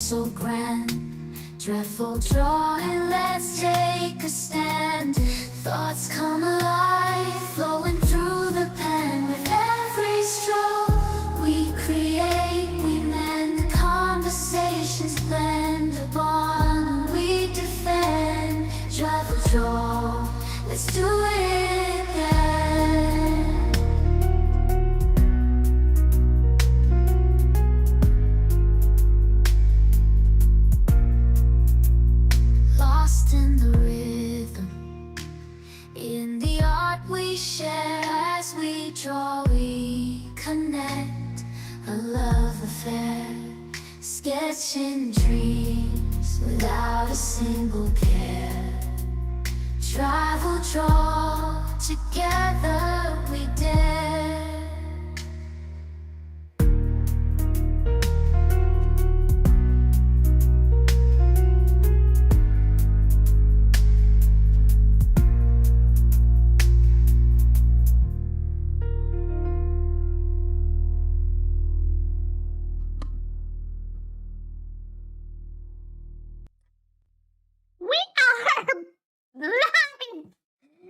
so grand. Drivel draw and let's take a stand. Thoughts come alive, flowing through the pen. With every stroke we create, we mend. Conversations blend, a bond we defend. Drivel draw, let's do it again. Lost in the rhythm, in the art we share. As we draw, we connect, a love affair. Sketching dreams without a single care. Drivel draw, together we dare.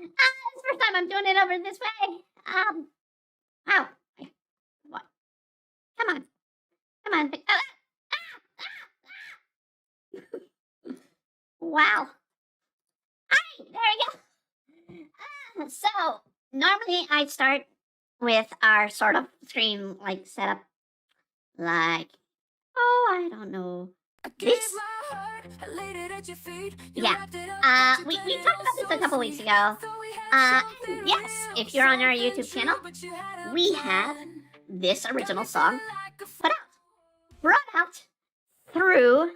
It's the first time I'm doing it over this way. Wow. What? Come on. Wow. Hi, there you go. So, normally I start with our sort of screen like setup. Like, I don't know. This. Yeah. We talked about this a couple weeks ago. Yes, if you're on our YouTube channel, we have this original song brought out through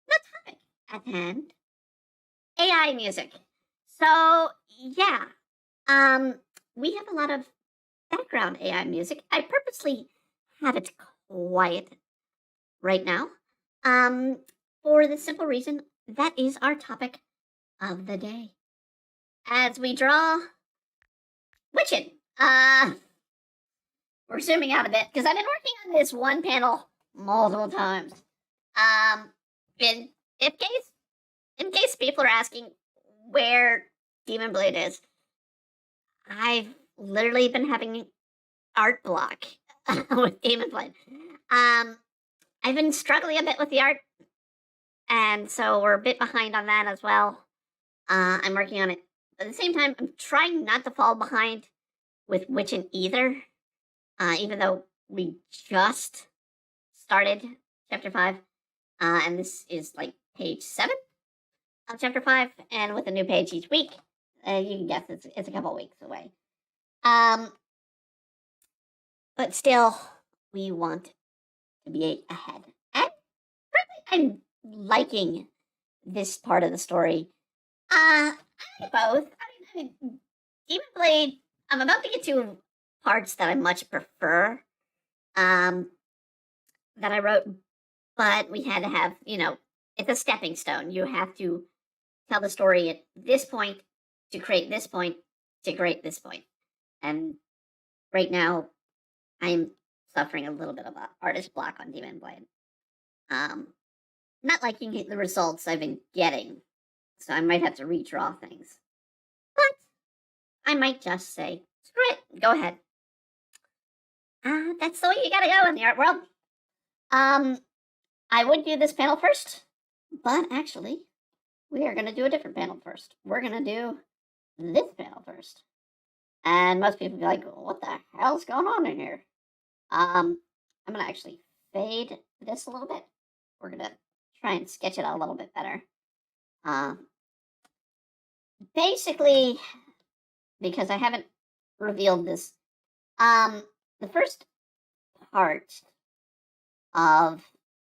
the topic at hand, AI music. So yeah, we have a lot of background AI music. I purposely have it quiet right now, for the simple reason that is our topic of the day. As we draw witching, we're zooming out a bit because I've been working on this one panel multiple times. In case people are asking where Demon Blade is, I've literally been having art block with Demon Blade. I've been struggling a bit with the art, and so we're a bit behind on that as well. I'm working on it. At the same time, I'm trying not to fall behind with Witchin' either, even though we just started Chapter 5, and this is like page 7 of Chapter 5, and with a new page each week, you can guess it's a couple weeks away. But still, we want to be ahead. And frankly, I'm liking this part of the story. I like both. I mean, Demon Blade, I'm about to get to parts that I much prefer, that I wrote, but we had to have, it's a stepping stone. You have to tell the story at this point to create this point to create this point. And right now, I'm suffering a little bit of an artist block on Demon Blade. Not liking the results I've been getting, so I might have to redraw things. But I might just say, screw it, go ahead. That's the way you gotta go in the art world. I would do this panel first, but actually, we are gonna do a different panel first. We're gonna do this panel first. And most people be like, what the hell's going on in here? I'm gonna actually fade this a little bit. We're gonna try and sketch it out a little bit better. Basically, because I haven't revealed this, the first part of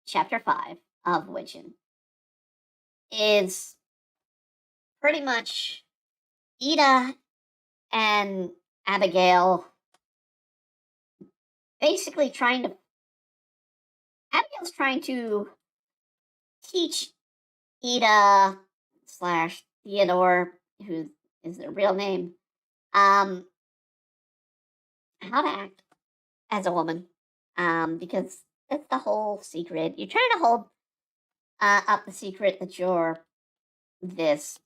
Chapter 5 of Witchin' is pretty much Ida and Abigail basically Abigail's trying to teach Ida / Theodore, who is their real name, how to act as a woman, because that's the whole secret. You're trying to hold up the secret that you're this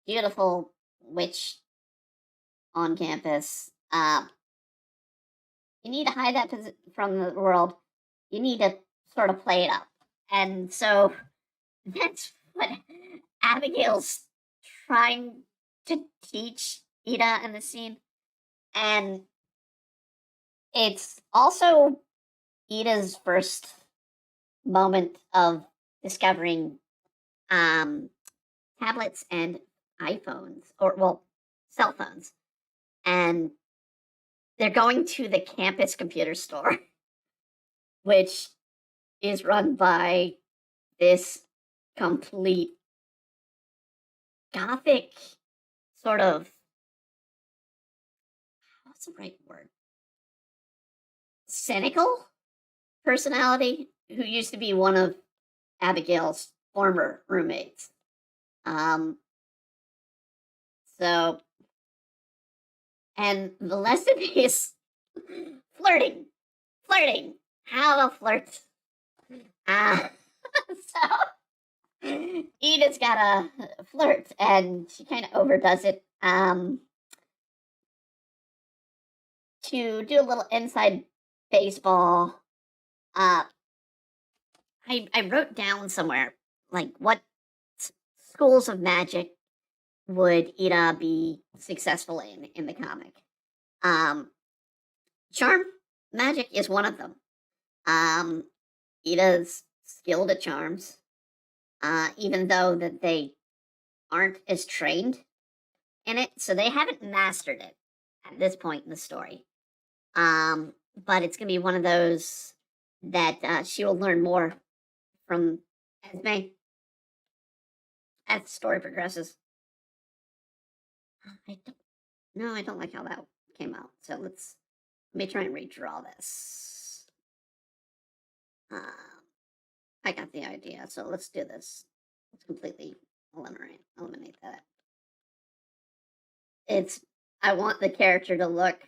beautiful witch on campus. You need to hide that from the world. You need to sort of play it up. And so that's what Abigail's trying to teach Ida in the scene. And it's also Ida's first moment of discovering tablets and iPhones, or well, cell phones. And they're going to the campus computer store, which is run by this complete gothic sort of, what's the right word? Cynical personality who used to be one of Abigail's former roommates. So, and the lesson is flirting, how to flirt. So Edith's gotta flirt, and she kind of overdoes it. To do a little inside baseball, I wrote down somewhere like what schools of magic would Ida be successful in the comic. Charm magic is one of them. Ida's skilled at charms, even though that they aren't as trained in it, so they haven't mastered it at this point in the story. But it's gonna be one of those that she will learn more from Esme as the story progresses. I don't like how that came out. So let me try and redraw this. I got the idea, so let's do this. Let's completely eliminate that. I want the character to look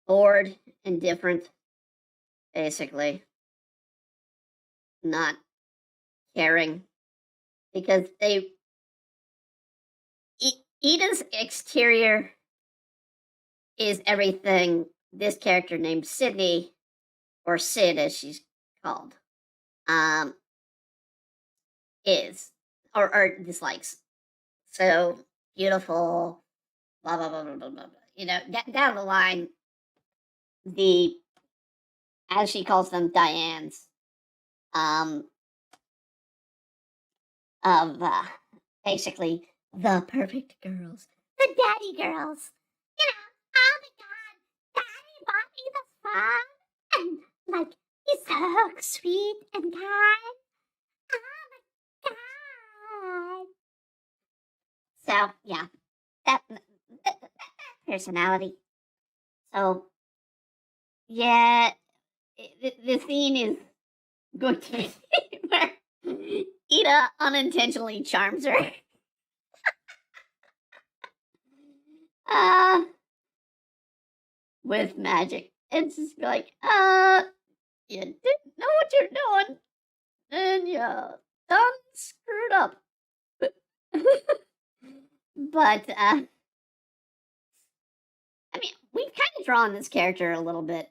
bored and different, basically. Not caring. Because Ida's exterior is everything this character named Sydney, or Sid as she's called, is or dislikes. So beautiful, blah blah blah blah blah blah. You know, down the line, as she calls them, Diane's, of basically the perfect girls, the daddy girls. You know, oh my god, daddy bought me this phone, and like he's so sweet and kind. Oh my god. So yeah, that personality. So yeah, the scene is going to be where Ida unintentionally charms her. With magic. It's just like, you didn't know what you're doing, and you done screwed up. But, I mean, we've kind of drawn this character a little bit,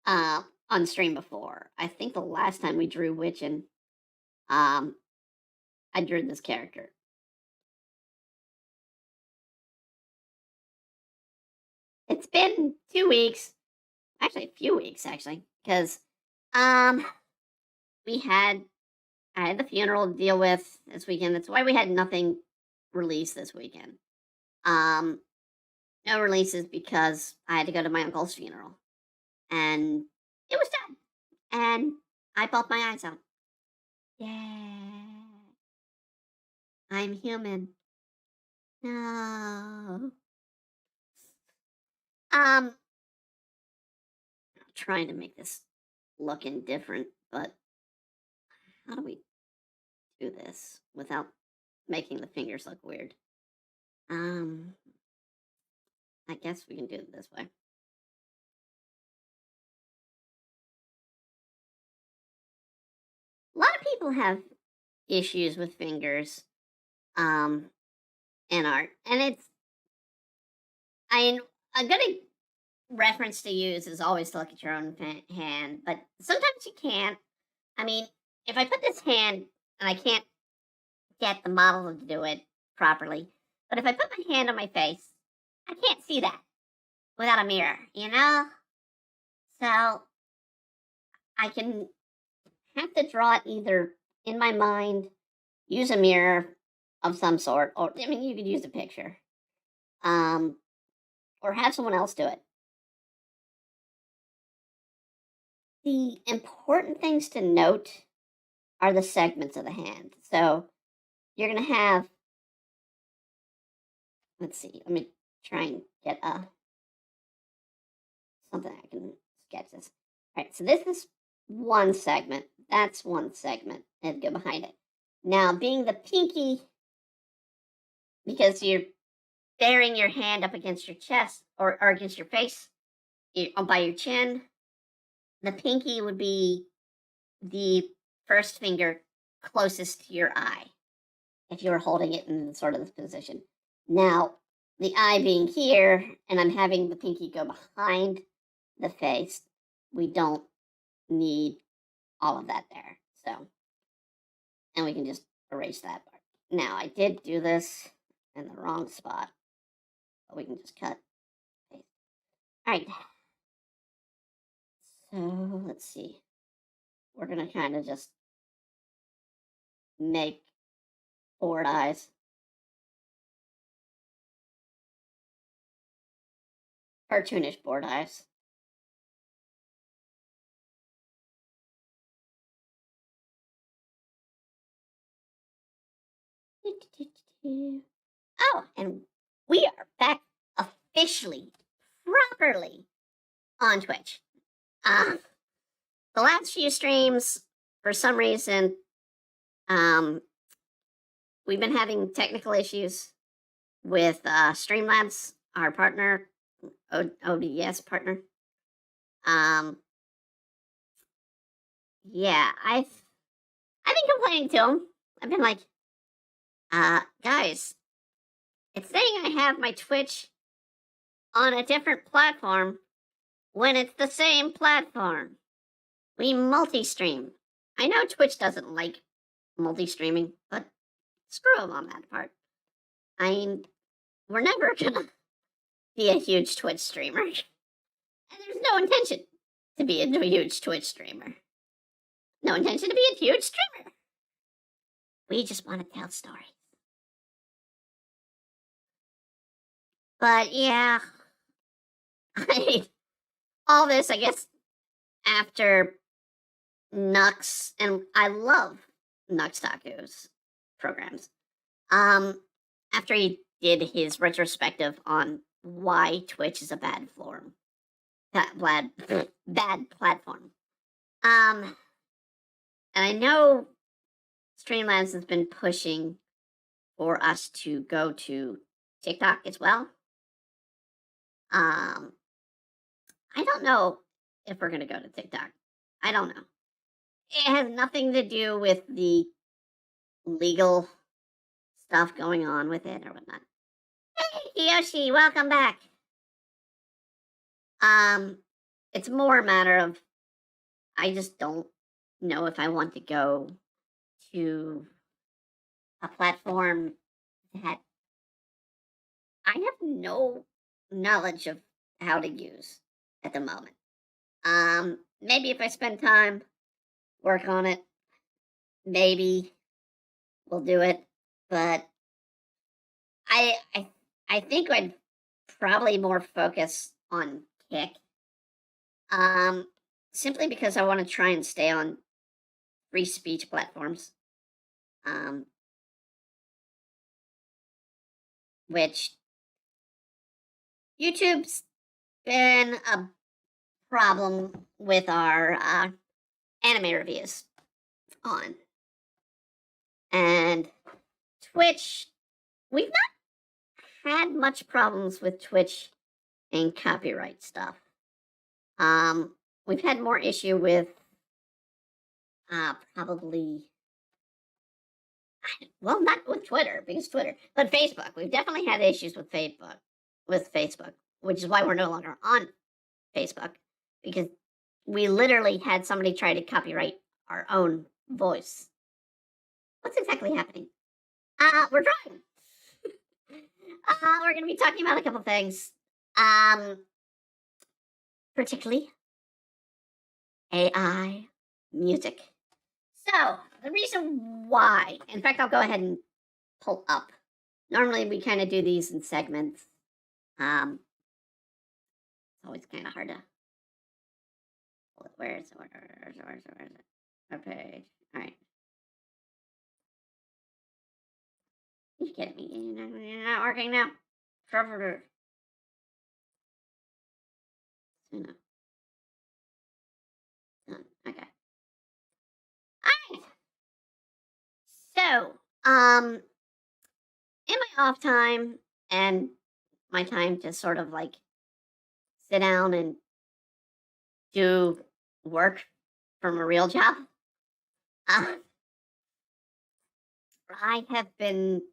on stream before. I think the last time we drew Witchin', I drew this character. It's been 2 weeks, actually a few weeks, because, I had the funeral to deal with this weekend. That's why we had nothing released this weekend. No releases because I had to go to my uncle's funeral. And it was done. And I popped my eyes out. Yeah. I'm human. No. I'm trying to make this look indifferent, but how do we do this without making the fingers look weird? I guess we can do it this way. A lot of people have issues with fingers in art, and it's I mean, a good reference to use is always to look at your own hand, but sometimes you can't. I mean, if I put this hand and I can't get the model to do it properly, but if I put my hand on my face, I can't see that without a mirror, you know? So I can have to draw it either in my mind, use a mirror of some sort, or I mean, you could use a picture, um, or have someone else do it. The important things to note are the segments of the hand. So you're going to have, let's see, let me try and get something I can sketch this. All right, so this is one segment. That's one segment. And go behind it. Now, being the pinky, because you're bearing your hand up against your chest or against your face by your chin, the pinky would be the first finger closest to your eye if you were holding it in sort of this position. Now, the eye being here, and I'm having the pinky go behind the face, we don't need all of that there. So, and we can just erase that part. Now, I did do this in the wrong spot, but we can just cut. Paste. All right. So, let's see. We're going to kind of just make board eyes. Cartoonish board eyes. Oh, and we are back officially, properly on Twitch. The last few streams, for some reason, we've been having technical issues with Streamlabs, our partner, ODS partner. Yeah, I've been complaining to him. I've been like, guys, it's saying I have my Twitch on a different platform when it's the same platform. We multi-stream. I know Twitch doesn't like multi-streaming, but screw them on that part. I mean, we're never gonna be a huge Twitch streamer. And there's no intention to be a huge Twitch streamer. No intention to be a huge streamer. We just want to tell stories. But yeah, all this, I guess, after Nux, and I love Nux Taku's programs. After he did his retrospective on why Twitch is a bad platform. And I know Streamlabs has been pushing for us to go to TikTok as well. I don't know if we're gonna go to TikTok. I don't know. It has nothing to do with the legal stuff going on with it or whatnot. Hey, Yoshi, welcome back. It's more a matter of I just don't know if I want to go to a platform that I have no knowledge of how to use at the moment. Maybe if I spend time, work on it, maybe we'll do it. But I think I'd probably more focus on Kick. Simply because I want to try and stay on free speech platforms. Which YouTube's been a problem with our anime reviews on. And Twitch, we've not had much problems with Twitch and copyright stuff. We've had more issue with probably Well, not with Twitter, because Twitter, but Facebook. We've definitely had issues with Facebook, which is why we're no longer on Facebook, because we literally had somebody try to copyright our own voice. What's exactly happening? We're drawing. We're going to be talking about a couple things. Particularly AI music. So, the reason why, in fact, I'll go ahead and pull up. Normally, we kind of do these in segments. It's always kind of hard to. Where is it? Where is it? Our page. All right. You kidding me? You're not working now. No. Done. Okay. All right. So, in my off time and my time to sort of like sit down and do work from a real job, uh, I have been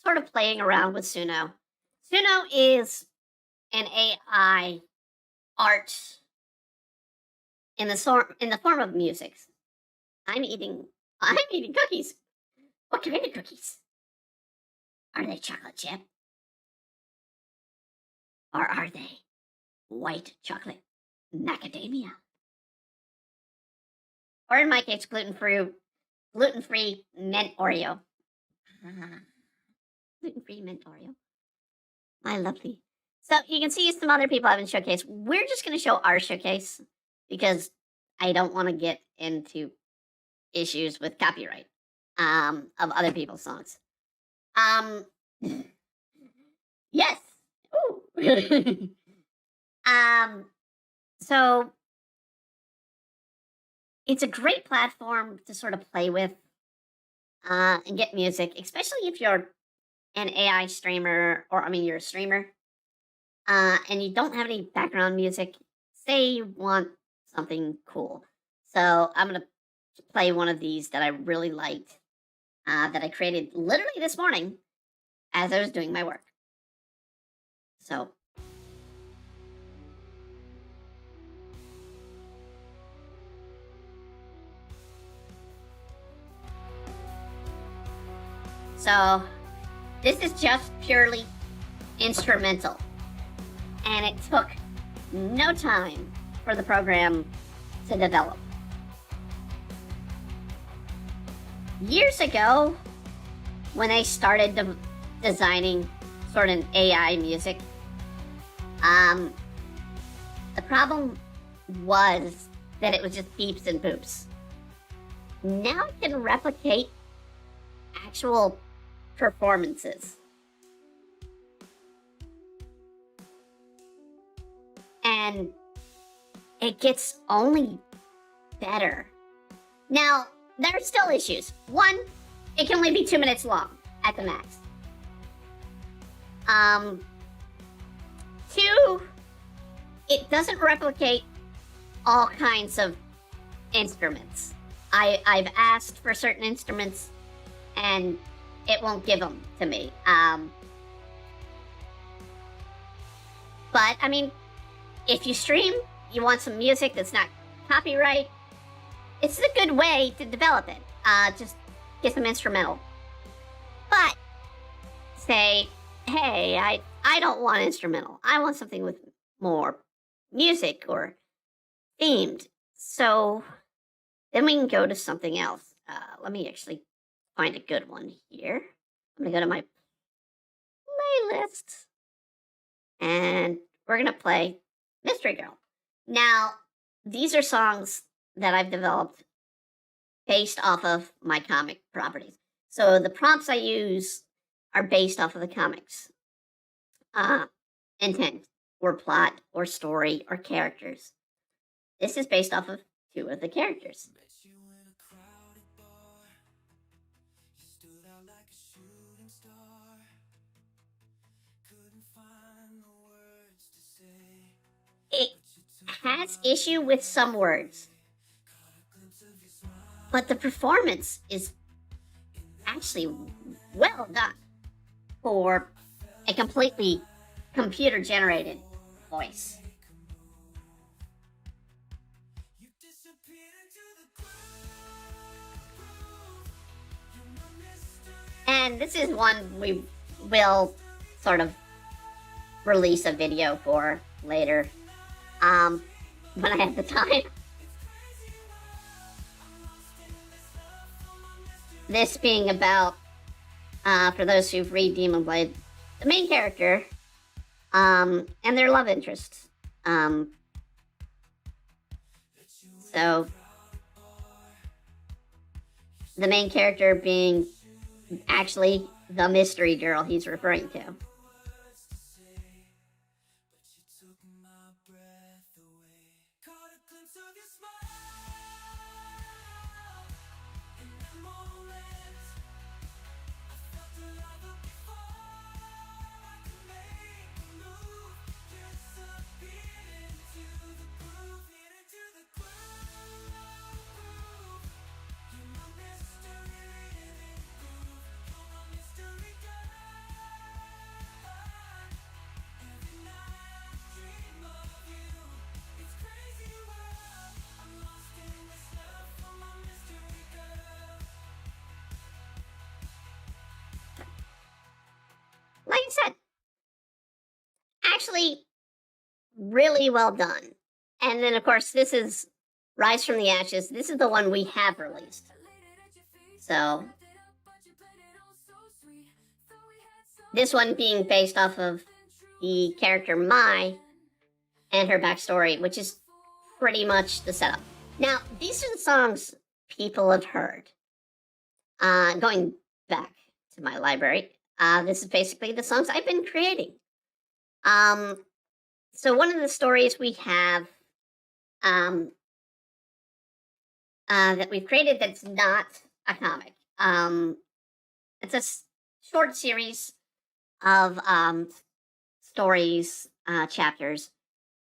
sort of playing around with Suno. Suno is an AI art in the form of music. I'm eating cookies. What kind of cookies? Are they chocolate chip? Or are they white chocolate macadamia? Or in my case, gluten-free mint Oreo. Gluten-free mint Oreo. My lovely. So you can see some other people haven't showcased. We're just going to show our showcase because I don't want to get into issues with copyright of other people's songs. Yes. Ooh. So it's a great platform to sort of play with and get music, especially if you're an AI streamer, or I mean, you're a streamer, and you don't have any background music. Say you want something cool. So I'm gonna play one of these that I really liked, that I created literally this morning as I was doing my work. So. So, this is just purely instrumental. And it took no time for the program to develop. Years ago, when I started designing sort of AI music, the problem was that it was just beeps and boops. Now I can replicate actual performances. And it gets only better. Now, there are still issues. One, it can only be 2 minutes long at the max. Two, it doesn't replicate all kinds of instruments. I've asked for certain instruments and it won't give them to me. But, I mean, if you stream, you want some music that's not copyright, it's a good way to develop it. Just get some instrumental. But, say, hey, I don't want instrumental. I want something with more music or themed. So, then we can go to something else. Let me actually find a good one here. I'm gonna go to my playlist and we're gonna play Mystery Girl. Now, these are songs that I've developed based off of my comic properties. So the prompts I use are based off of the comics. Intent, or plot, or story, or characters. This is based off of 2 of the characters. It has issue with some words, but the performance is actually well done for a completely computer-generated voice. And this is one we will sort of release a video for later, when I have the time. This being about, for those who've read Demon Blade, the main character, and their love interest. So, the main character being actually the mystery girl he's referring to. Like I said, actually really well done. And then, of course, this is Rise from the Ashes. This is the one we have released. So, this one being based off of the character Mai and her backstory, which is pretty much the setup. Now, these are the songs people have heard. Going back to my library, this is basically the songs I've been creating. So one of the stories we have that we've created that's not a comic. It's a short series of stories, chapters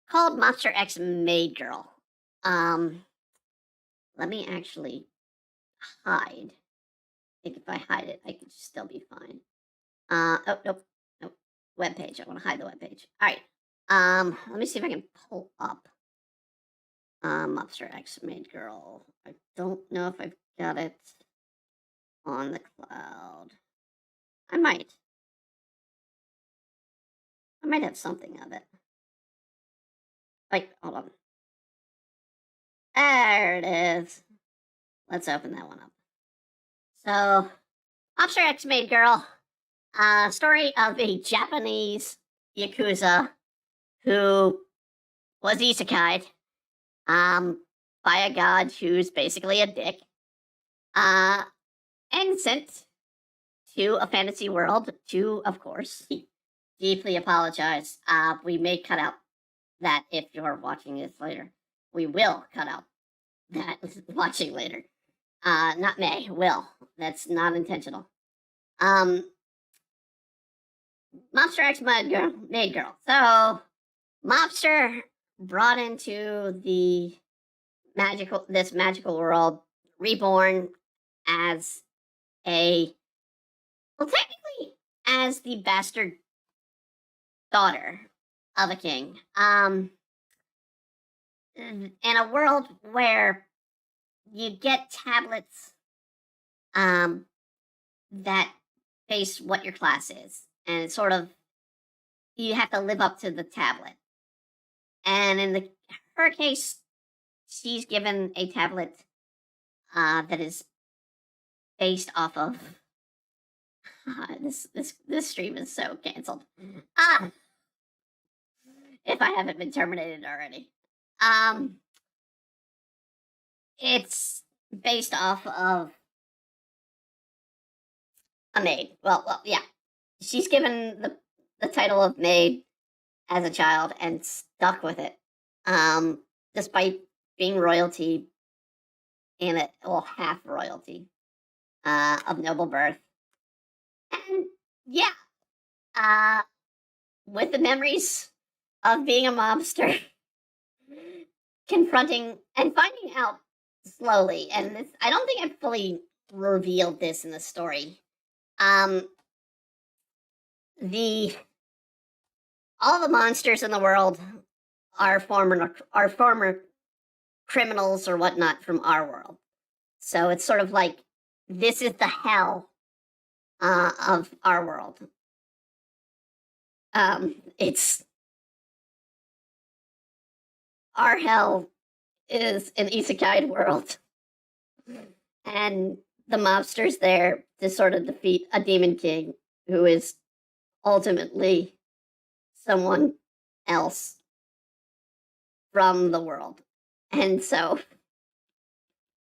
called Monster X Maid Girl. Let me actually hide. I think if I hide it, I could still be fine. Oh, nope. Webpage. I want to hide the webpage. All right. Let me see if I can pull up Monster X Maid Girl. I don't know if I've got it on the cloud. I might have something of it. Wait, hold on. There it is. Let's open that one up. So, Monster X Maid Girl, story of a Japanese Yakuza who was isekai'd by a god who's basically a dick, and sent to a fantasy world to, of course, deeply apologize. We may cut out that if you're watching this later. We will cut out that watching later. Not may, will. That's not intentional. Mobster X Maid Girl. So, Mobster brought into this magical world, reborn as technically as the bastard daughter of a king. In a world where you get tablets that face what your class is, and it's sort of, you have to live up to the tablet. And in her case, she's given a tablet that is based off of this stream is so canceled. If I haven't been terminated already. It's based off of a maid. Well, yeah. She's given the title of maid as a child and stuck with it. Despite being royalty in it, well, half royalty, of noble birth. And yeah, with the memories of being a mobster, confronting and finding out slowly, and I don't think I've fully revealed this in the story. All the monsters in the world are former criminals or whatnot from our world. So it's sort of like this is the hell of our world. It's our hell is an isekai world, and the mobsters there to sort of defeat a demon king who is ultimately someone else from the world. And so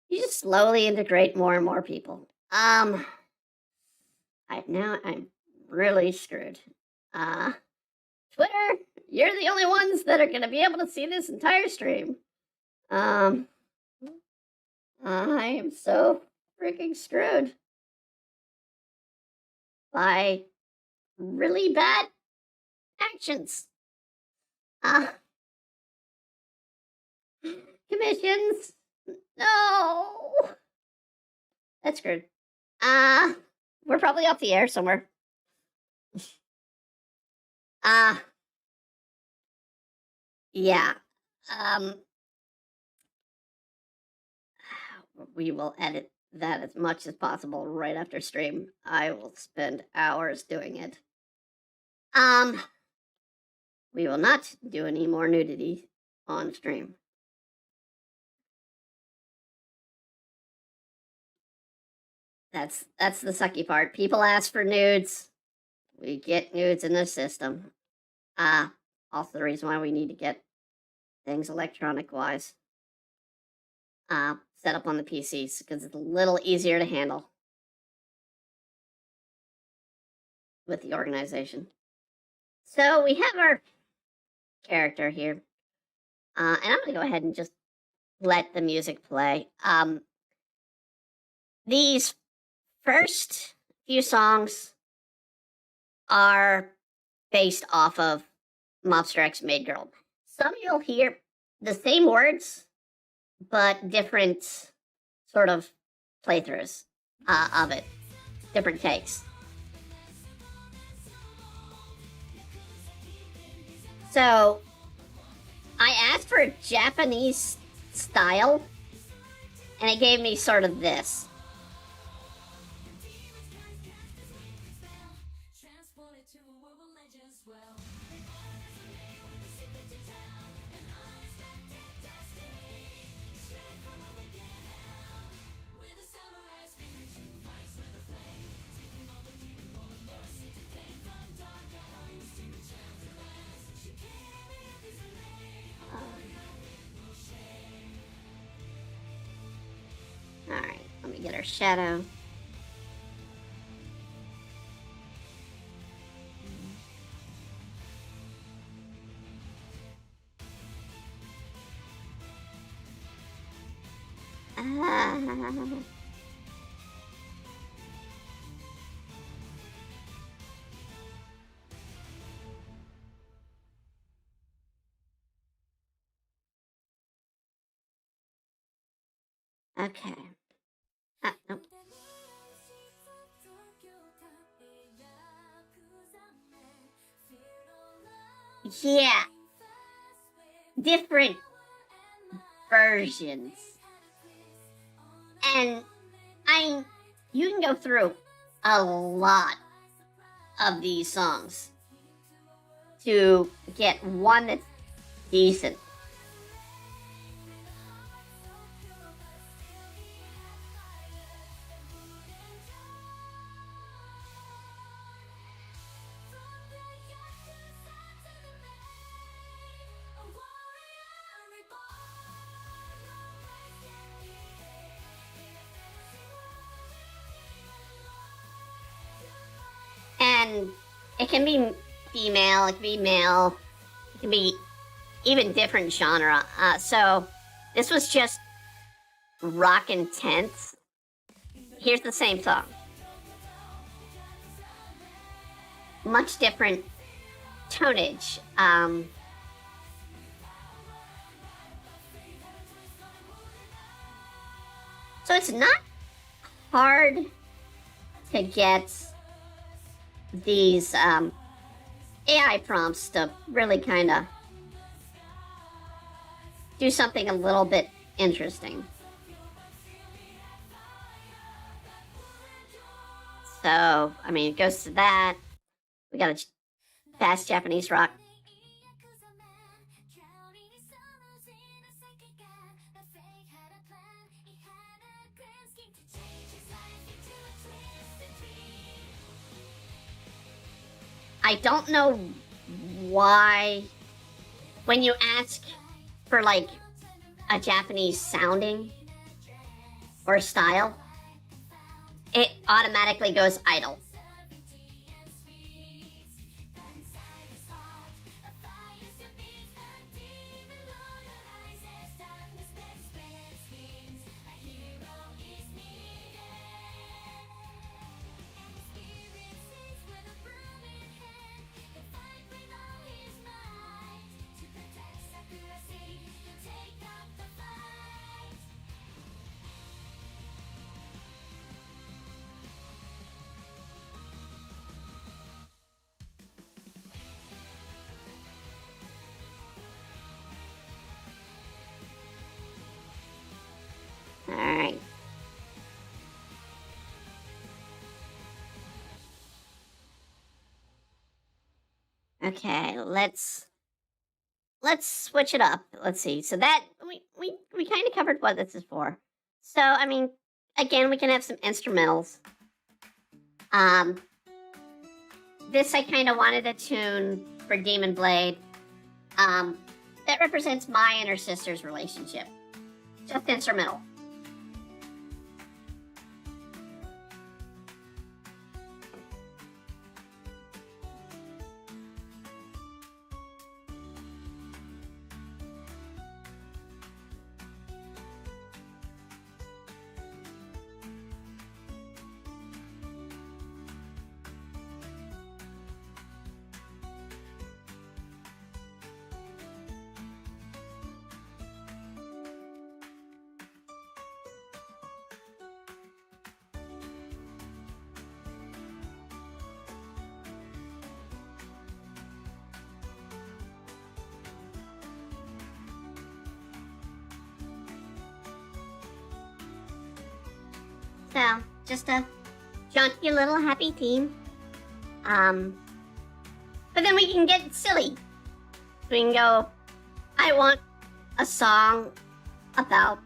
you just slowly integrate more and more people. I'm really screwed. Twitter, you're the only ones that are gonna be able to see this entire stream. I am so freaking screwed by really bad actions. Commissions. No. That's screwed. We're probably off the air somewhere. Yeah. We will edit that as much as possible right after stream. I will spend hours doing it. We will not do any more nudity on stream. That's the sucky part. People ask for nudes. We get nudes in the system. Also the reason why we need to get things electronic wise set up on the PCs because it's a little easier to handle with the organization. So we have our character here, and I'm gonna go ahead and just let the music play. These first few songs are based off of Mobster X Maid Girl. Some you'll hear the same words, but different sort of playthroughs of it, different takes. So I asked for a Japanese style, and it gave me sort of this. Alright, let me get our shadow. Okay. Nope. Yeah. Different versions. And you can go through a lot of these songs to get one that's decent. And it can be female, it can be male, it can be even different genre. So this was just rock intense. Here's the same song. Much different tonnage. So it's not hard to get these AI prompts to really kind of do something a little bit interesting. So, I mean, it goes to that. We got a fast Japanese rock. I don't know why when you ask for like a Japanese sounding or style, it automatically goes idle. All right. Okay, let's switch it up. Let's see. So that we kind of covered what this is for. So I mean, again, we can have some instrumentals. This I kind of wanted a tune for Demon Blade. That represents my and her sister's relationship. Just instrumental. So, just a junky little happy team. But then we can get silly. We can go, I want a song about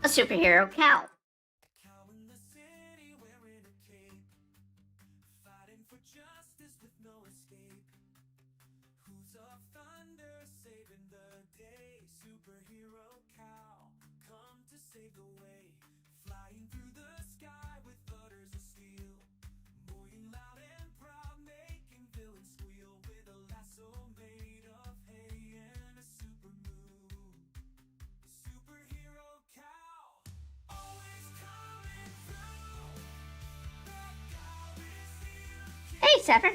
a superhero cow. Hey, Sapper.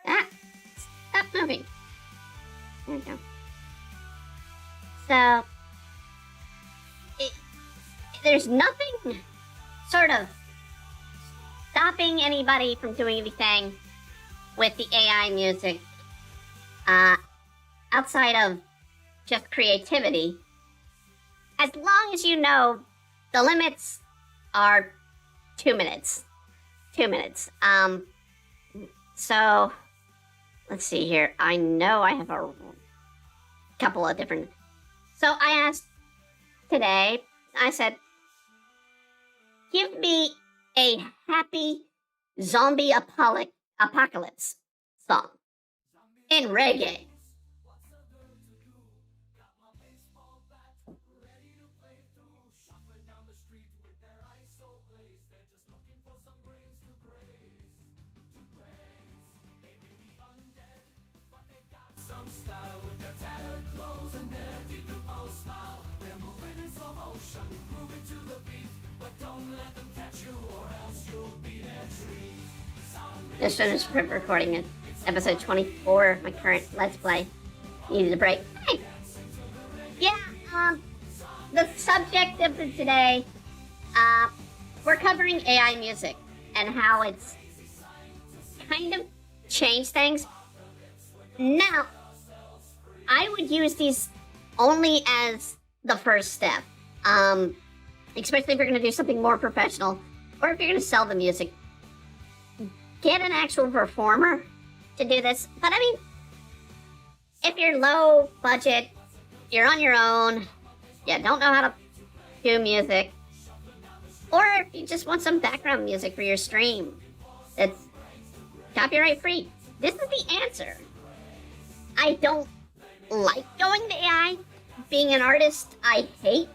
Ah, stop moving. There we go. So, there's nothing sort of stopping anybody from doing anything with the AI music outside of just creativity. As long as you know the limits are 2 minutes. 2 minutes. So, let's see here. I know I have a couple of different. So I asked today, I said, give me a happy zombie apocalypse song in reggae. Just finished recording it. Episode 24 of my current Let's Play. Needed a break. Hey! Yeah, the subject of today, we're covering AI music and how it's kind of changed things. Now, I would use these only as the first step, especially if you're going to do something more professional or if you're going to sell the music. Get an actual performer to do this. But I mean, if you're low budget, you're on your own, you don't know how to do music, or if you just want some background music for your stream that's copyright free, this is the answer. I don't like going to AI. Being an artist, I hate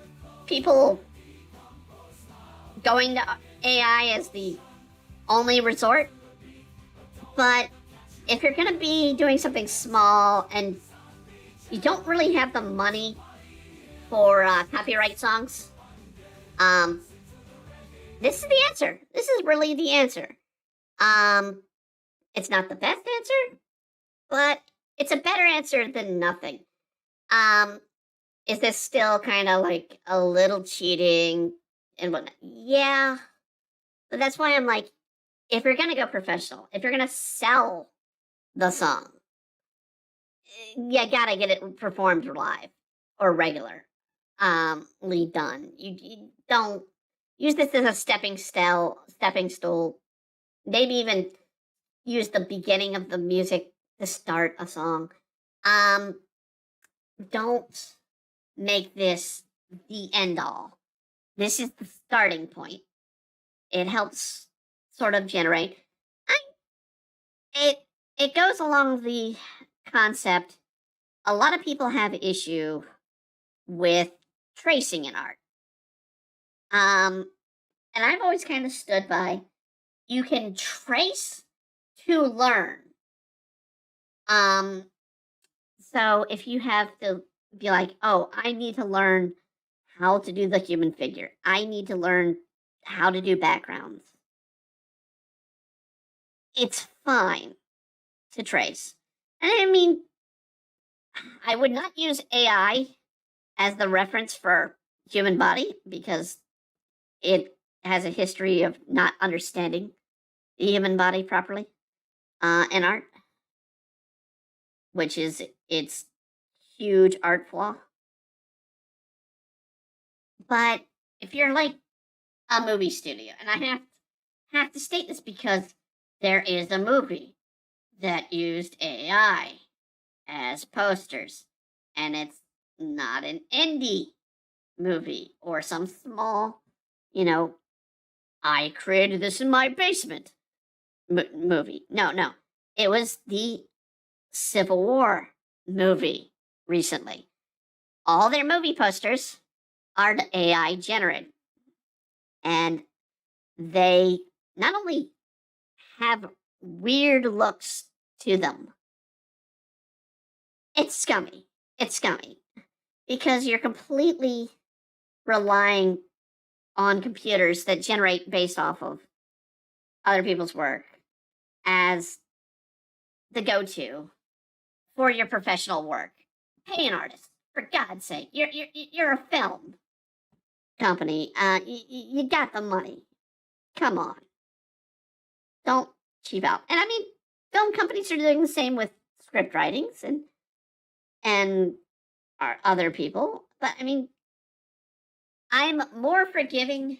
people going to AI as the only resort. But if you're going to be doing something small and you don't really have the money for copyright songs, this is the answer. This is really the answer. It's not the best answer, but it's a better answer than nothing. Is this still kind of like a little cheating and whatnot? Yeah. But that's why I'm like, if you're going to go professional, if you're going to sell the song, you got to get it performed live or regularly done. You don't use this as a stepping stool. Maybe even use the beginning of the music to start a song. Don't make this the end all. This is the starting point. It helps sort of generate. It goes along the concept. A lot of people have issue with tracing in art. And I've always kind of stood by, you can trace to learn. So if you have to be like, oh, I need to learn how to do the human figure, I need to learn how to do backgrounds, it's fine to trace. And I mean, I would not use AI as the reference for human body because it has a history of not understanding the human body properly in art, which is its huge art flaw. But if you're like a movie studio, and I have to state this because there is a movie that used AI as posters, and it's not an indie movie or some small, I created this in my basement movie. No. It was the Civil War movie recently. All their movie posters are AI generated. And they not only have weird looks to them, it's scummy. It's scummy because you're completely relying on computers that generate based off of other people's work as the go-to for your professional work. Pay an artist, for God's sake. You're a film company. You got the money. Come on. Don't cheap out. And I mean, film companies are doing the same with script writings and our other people. But I mean, I'm more forgiving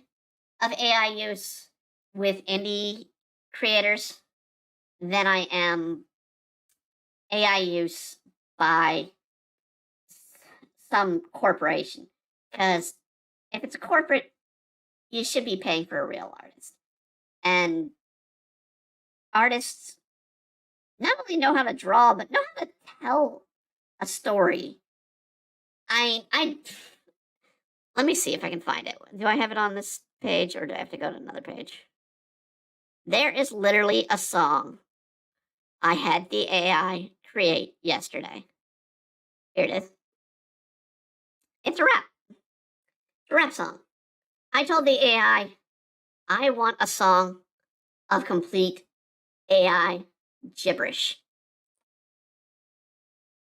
of AI use with indie creators than I am AI use by some corporation. Because if it's a corporate, you should be paying for a real artist. And artists not only know how to draw, but know how to tell a story. I let me see if I can find it. Do I have it on this page or do I have to go to another page? There is literally a song I had the AI create yesterday. Here it is. It's a rap. It's a rap song. I told the AI I want a song of complete AI gibberish.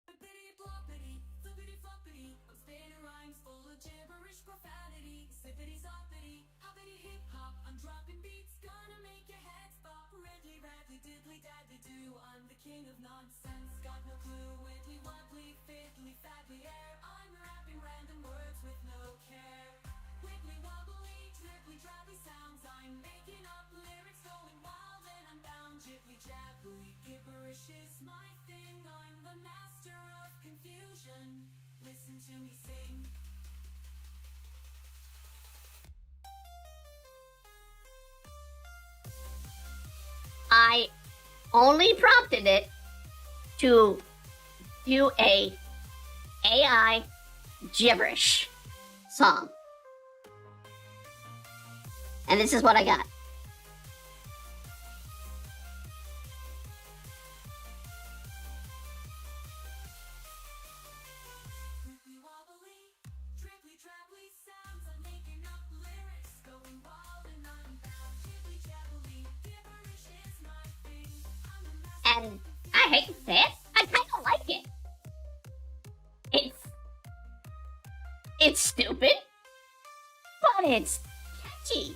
Flippity floppity, flippity floppity. I'm spitting rhymes full of gibberish profanity. Sippity soppity, hoppity hip hop. I'm dropping beats, gonna make your head stop. Riddly raddly diddly daddly do. I'm the king of nonsense. Got no clue, widdly wobbly, fiddly faddly air. I'm rapping random words with no care. Wiggly wobbly, dribbly drabbly sounds. I'm making up lyrics, going wild and unbound. Jibbly jabbly, gibberish is my thing. I'm the master of confusion. Listen to me sing. I only prompted it to do a AI gibberish song. And this is what I got. Wiggly wobbly, dribbly drabbly sounds. I'm making up lyrics, going wild and unbound. Jibbly jabbly, gibberish is my thing. I'm the master. And I hate to say it, I kind of like it. It's stupid, but it's catchy.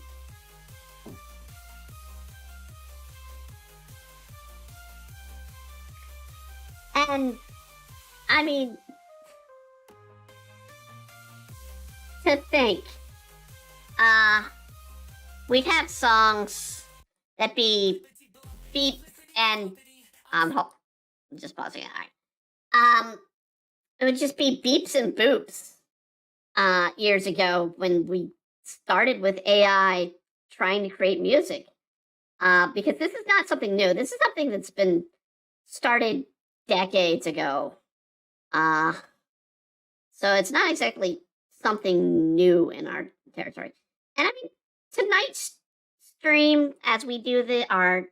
And I mean, to think, we'd have songs that be beeps and just pausing it. All right. It would just be beeps and boops. Years ago when we started with AI trying to create music, because this is not something new. This is something that's been started decades ago. So it's not exactly something new in our territory. And I mean, tonight's stream, as we do the art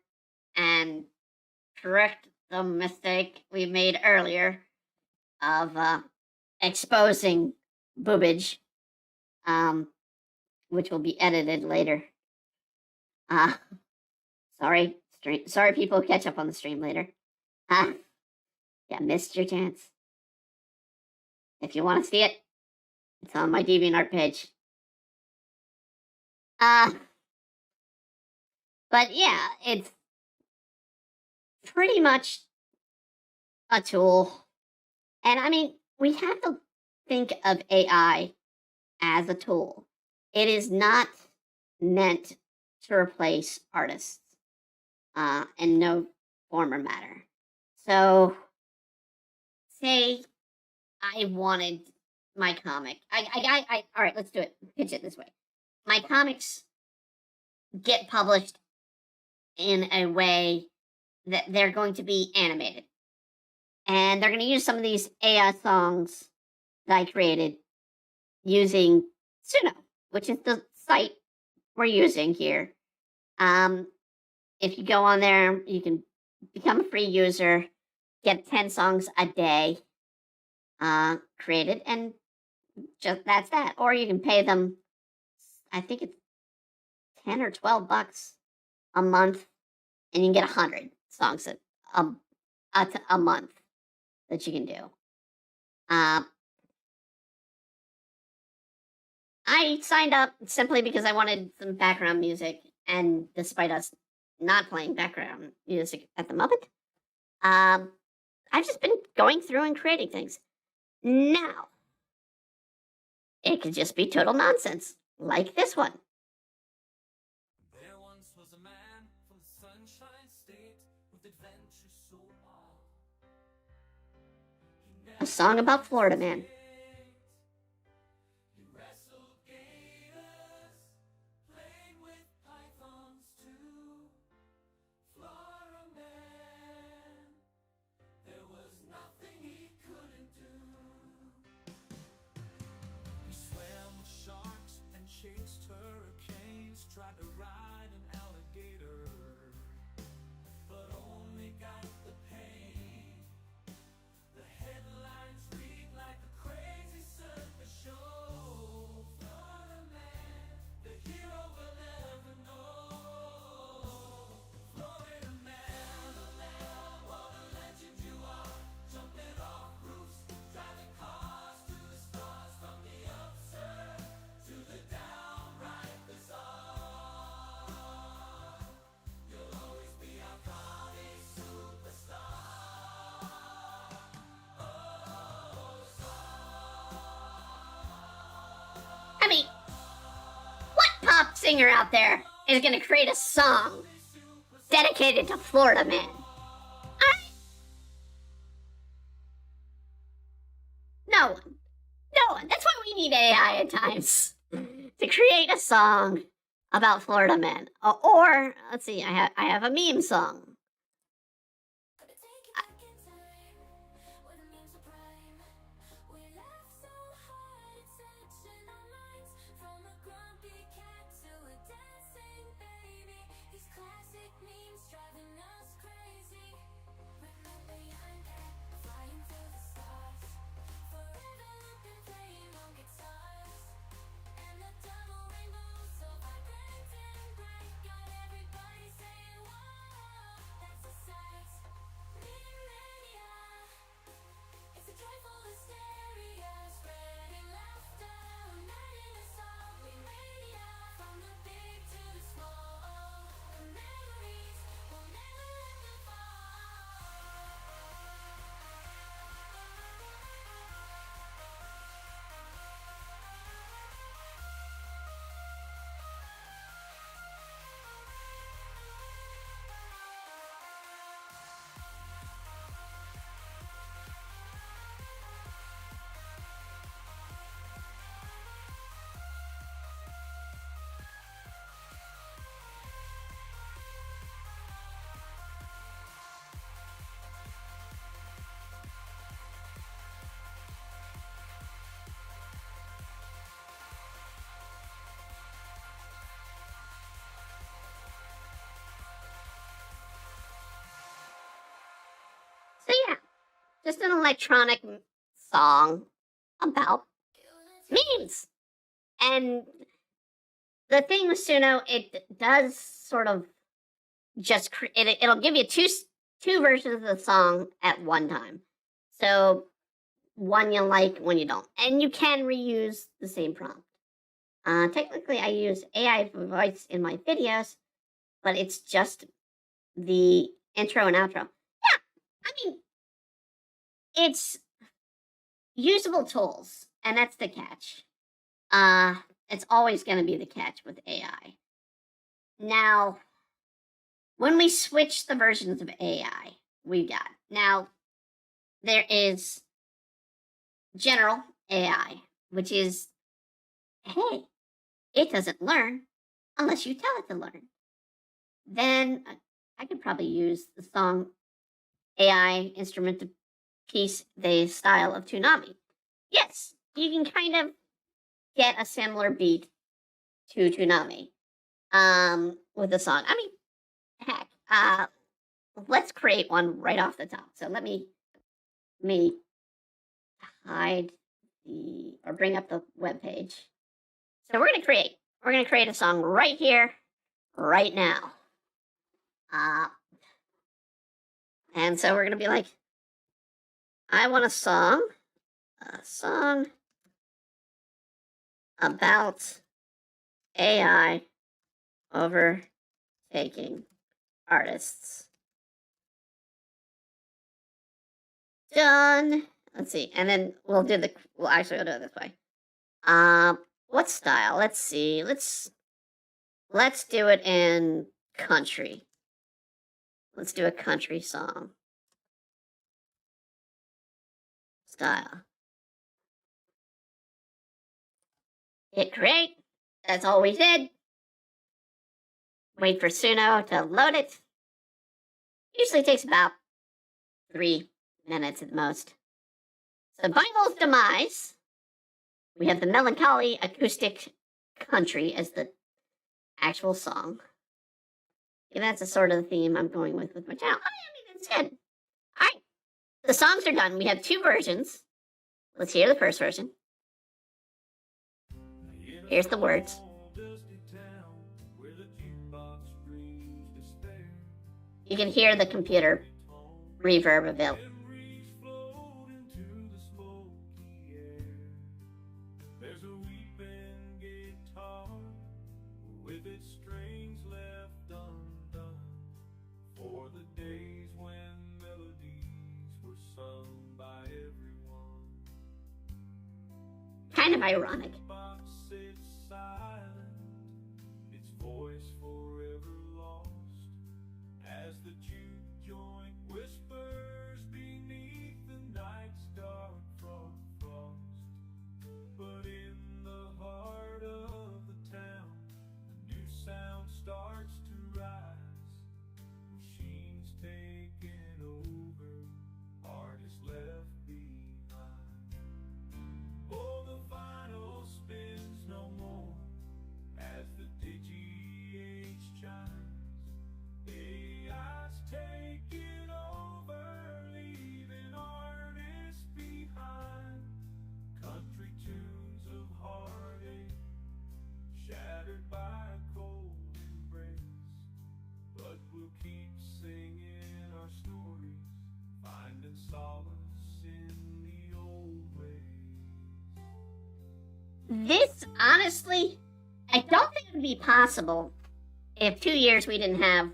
and correct the mistake we made earlier of exposing boobage, which will be edited later. Sorry, people catch up on the stream later. Yeah, missed your chance. If you want to see it, it's on my DeviantArt page. But yeah, it's pretty much a tool. And I mean, we have to think of AI as a tool. It is not meant to replace artists in no form or matter. So, say I wanted my comic. All right, let's do it. Pitch it this way. My comics get published in a way that they're going to be animated. And they're going to use some of these AI songs that I created using Suno, which is the site we're using here. If you go on there, you can become a free user, get 10 songs a day created, and just that's that. Or you can pay them, I think it's 10 or 12 bucks a month, and you can get 100 songs a month that you can do. I signed up simply because I wanted some background music, and despite us not playing background music at the moment, I've just been going through and creating things. Now, it could just be total nonsense, like this one. There once was a man from the Sunshine State with adventures so wild. A song about Florida Man. He wrestled gators, played with pythons too. Florida Man, there was nothing he couldn't do. He swam with sharks and chased hurricanes, tried to ride an alligator, but only got the pain. The headlines read singer out there is gonna create a song dedicated to Florida man. No one. No one. That's why we need AI at times. To create a song about Florida men. Or let's see, I have a meme song. So yeah, just an electronic song about memes. And the thing with Suno, it does sort of just it'll give you two versions of the song at one time. So one you like, one you don't, and you can reuse the same prompt. Technically, I use AI voice in my videos, but it's just the intro and outro. Yeah, I mean, it's usable tools, and that's the catch. It's always going to be the catch with AI. Now, when we switch the versions of AI, we got now there is general AI, which is hey, it doesn't learn unless you tell it to learn. Then I could probably use the song AI instrument piece the style of Toonami. Yes, you can kind of get a similar beat to Toonami with the song. I mean, heck, let's create one right off the top. So let me hide the or bring up the web page. So we're gonna create a song right here, right now. And so we're gonna be like, I want a song about AI overtaking artists. Done. Let's see, and then we'll do it this way. What style? Let's see. Let's do it in country. Let's do a country song style. Hit create. That's all we did. Wait for Suno to load it. Usually takes about 3 minutes at the most. So Bible's Demise. We have the melancholy acoustic country as the actual song. Yeah, that's the sort of the theme I'm going with my channel. I mean, it's good. All right, the songs are done. We have 2 versions. Let's hear the first version. Here's the words. You can hear the computer reverb a bit. Kind of ironic. this, honestly, I don't think it would be possible if 2 years we didn't have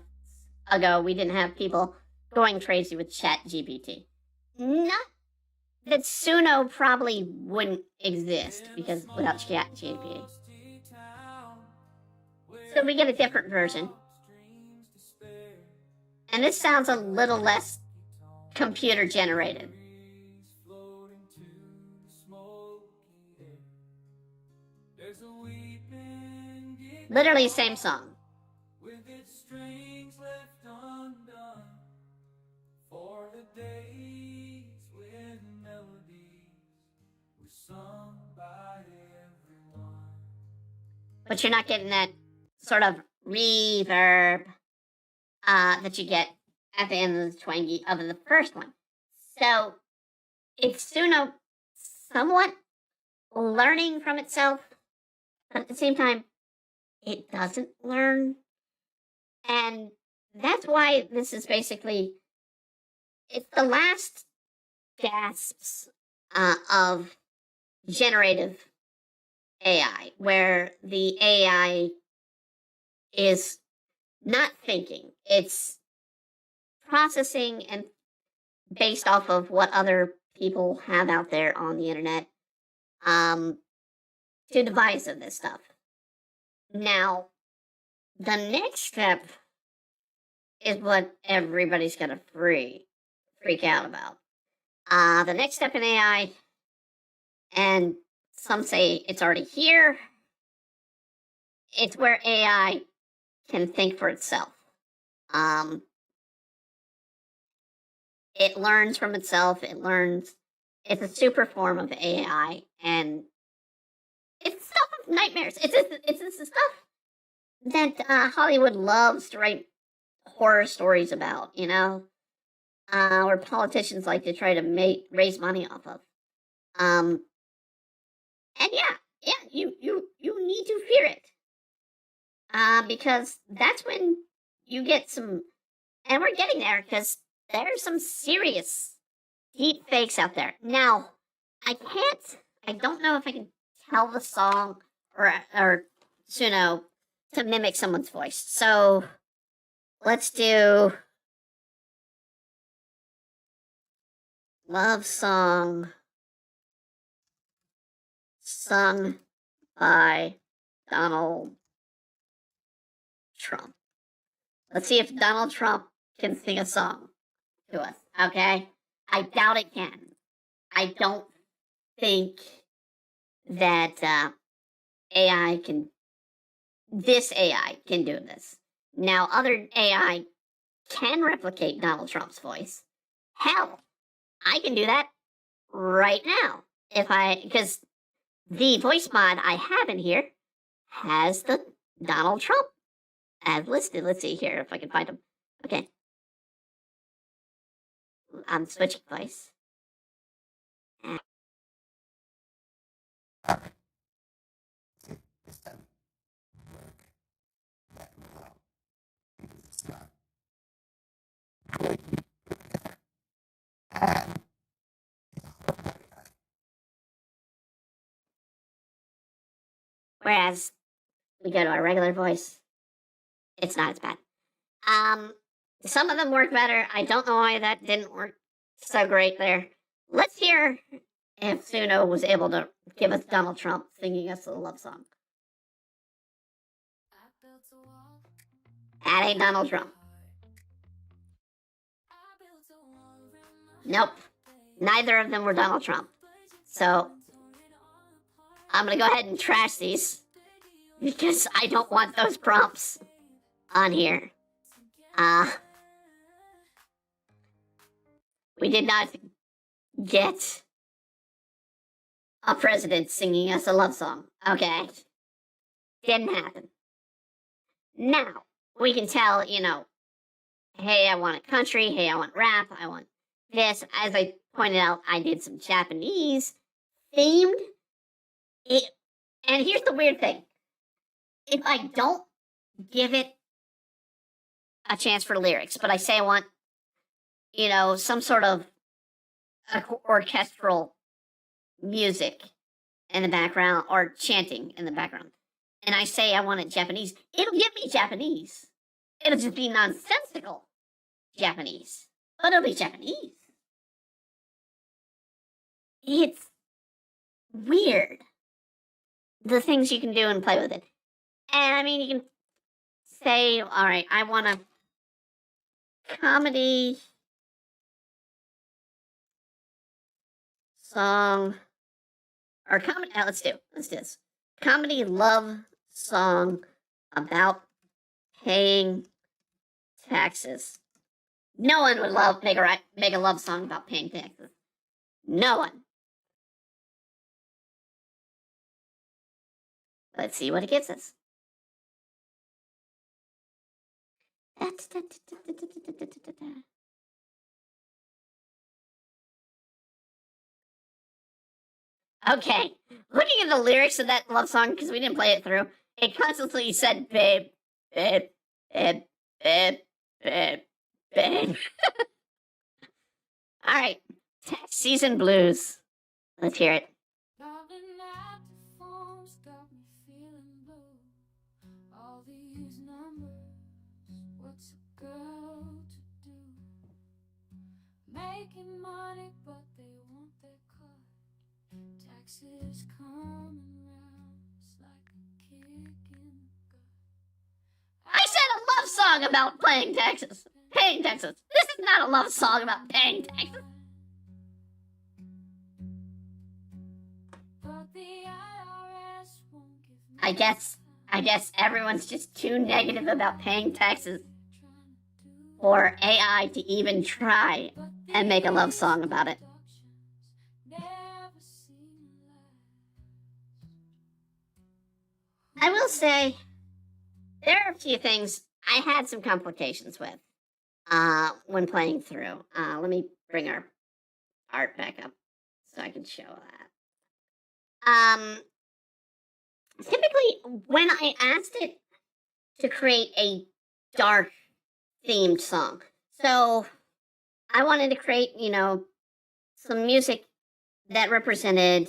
people going crazy with Chat GPT. Not that Suno probably wouldn't exist because without Chat GPT. So we get a different version. And this sounds a little less computer generated. Literally same song. With its strings left undone for the days when melodies were sung by everyone. But you're not getting that sort of reverb that you get at the end of the twangy of the first one. So it's Suno somewhat learning from itself, but at the same time, it doesn't learn. And that's why this is basically, it's the last gasps of generative AI, where the AI is not thinking, it's processing and based off of what other people have out there on the internet to devise of this stuff. Now, the next step is what everybody's gonna freak out about. The next step in AI, and some say it's already here, it's where AI can think for itself. It learns from itself. It's a super form of AI, and it's stuff of nightmares. It's the stuff that Hollywood loves to write horror stories about, or politicians like to try to raise money off of. And yeah, you need to fear it, because that's when you get some, and we're getting there because there's some serious deep fakes out there. Now, I don't know if I can tell the song or Suno to mimic someone's voice. So let's do love song sung by Donald Trump. Let's see if Donald Trump can sing a song to us, okay? I doubt it can. I don't think that this AI can do this. Now, other AI can replicate Donald Trump's voice. Hell, I can do that right now because the voice mod I have in here has the Donald Trump as listed. Let's see here if I can find him. Okay. I'm switching voice. Whereas we go to our regular voice, it's not as bad. Some of them work better. I don't know why that didn't work so great there. Let's hear if Suno was able to give us Donald Trump singing us a love song. That ain't Donald Trump. Nope. Neither of them were Donald Trump. So I'm going to go ahead and trash these because I don't want those prompts on here. We did not get a president singing us a love song. Okay. Didn't happen. Now, we can tell, hey, I want a country. Hey, I want rap. I want this. As I pointed out, I did some Japanese themed. And here's the weird thing. If I don't give it a chance for lyrics, but I say I want, some sort of orchestral music in the background or chanting in the background, and I say I want it Japanese, it'll give me Japanese. It'll just be nonsensical Japanese, but it'll be Japanese. It's weird, the things you can do and play with it. And I mean, you can say, all right, I want a comedy song, or comedy, let's do this. Comedy love song about paying taxes. No one would make a love song about paying taxes. No one. Let's see what it gives us. Okay, looking at the lyrics of that love song, because we didn't play it through, it constantly said, babe, babe, babe, babe, babe, babe. All right, tax season blues. Let's hear it. Loving active phones got me feeling blue. All these numbers, what's a girl to do? Making money, but they want their cut. Taxes coming round, it's like a kick in the gut. I said a love song about paying taxes. Paying taxes. This is not a love song about paying taxes. But the IRS won't give me I guess everyone's just too negative about paying taxes for AI to even try and make a love song about it. I will say, there are a few things I had some complications with when playing through. Let me bring our art back up so I can show that. Typically, when I asked it to create a dark themed song, so I wanted to create, some music that represented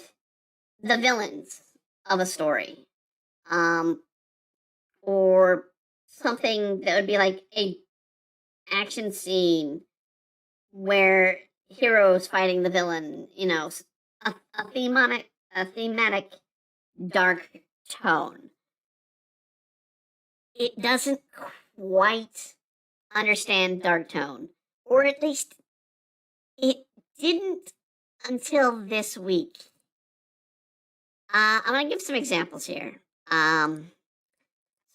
the villains of a story, or something that would be like a action scene where heroes fighting the villain, a thematic dark tone. It doesn't quite understand dark tone, or at least it didn't until this week. I'm gonna give some examples here.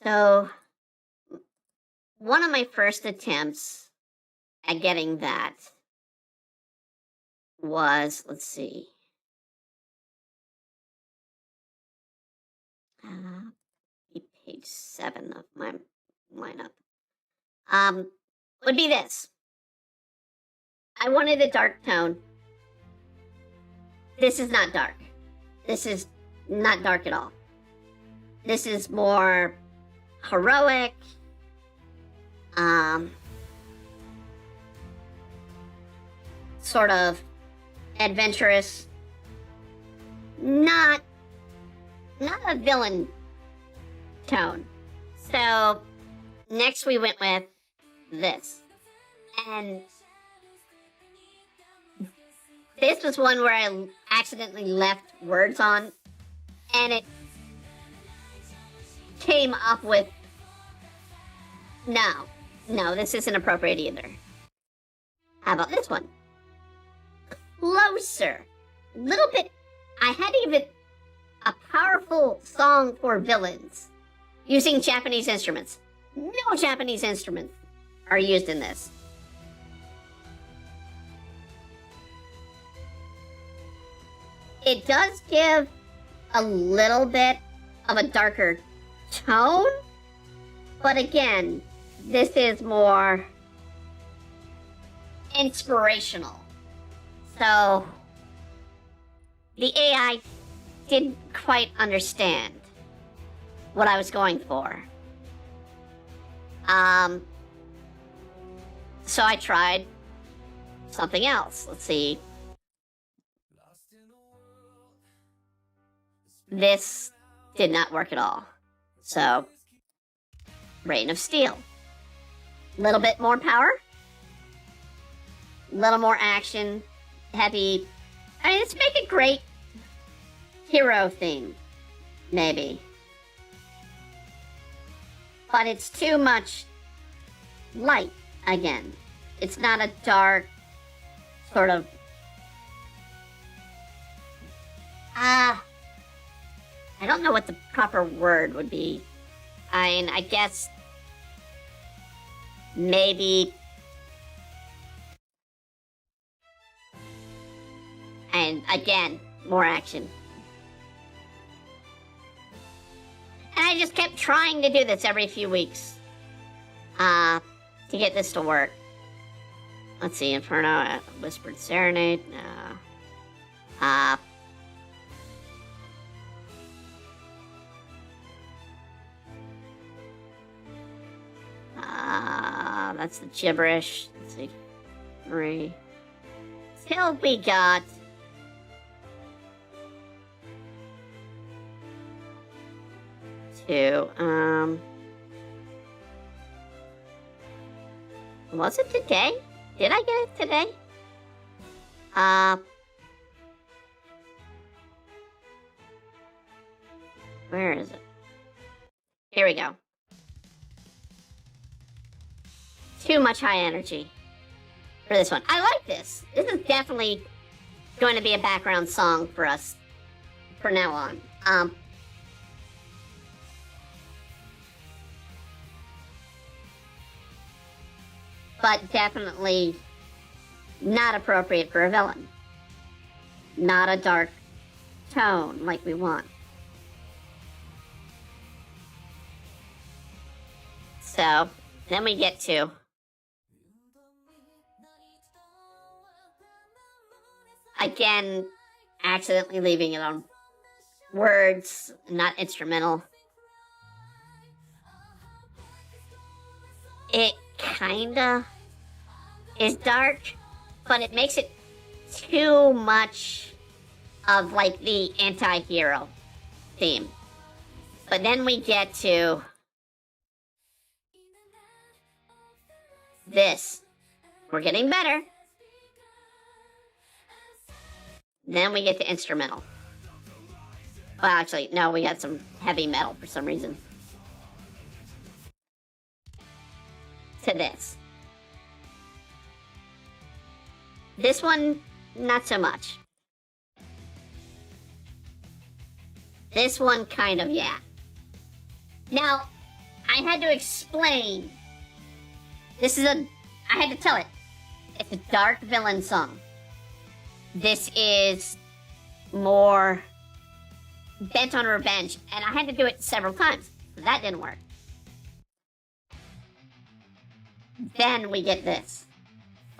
So one of my first attempts at getting that was, let's see, page 7 of my lineup. Would be this. I wanted a dark tone. This is not dark. This is not dark at all. This is more heroic, sort of adventurous, not a villain tone. So next we went with this, and this was one where I accidentally left words on, and it came up with, no, this isn't appropriate either. How about this one? Closer. Little bit, I had even a powerful song for villains using Japanese instruments. No Japanese instruments are used in this. It does give a little bit of a darker tone, but again, this is more inspirational. So the AI didn't quite understand what I was going for. So I tried something else. Let's see. this did not work at all. So, Rain of Steel. Little bit more power. Little more action. Heavy. I mean, let's make a great hero theme. Maybe. But it's too much light again. It's not a dark sort of I don't know what the proper word would be. I mean, I guess maybe and again, more action. And I just kept trying to do this every few weeks. To get this to work. Let's see, Inferno, Whispered Serenade, that's the gibberish. Let's see, 3. Till we got to, was it today? Did I get it today? Where is it? Here we go. Too much high energy for this one. I like this. This is definitely going to be a background song for us from now on. But definitely not appropriate for a villain. Not a dark tone like we want. So, then we get to again, accidentally leaving it on words, not instrumental. It kinda is dark, but it makes it too much of like the anti-hero theme. But then we get to this. We're getting better. Then we get to instrumental. Well, actually, no, we got some heavy metal for some reason. To this. This one, not so much. This one, kind of, yeah. Now, I had to explain. I had to tell it. It's a dark villain song. This is more bent on revenge, and I had to do it several times. That didn't work. Then we get this.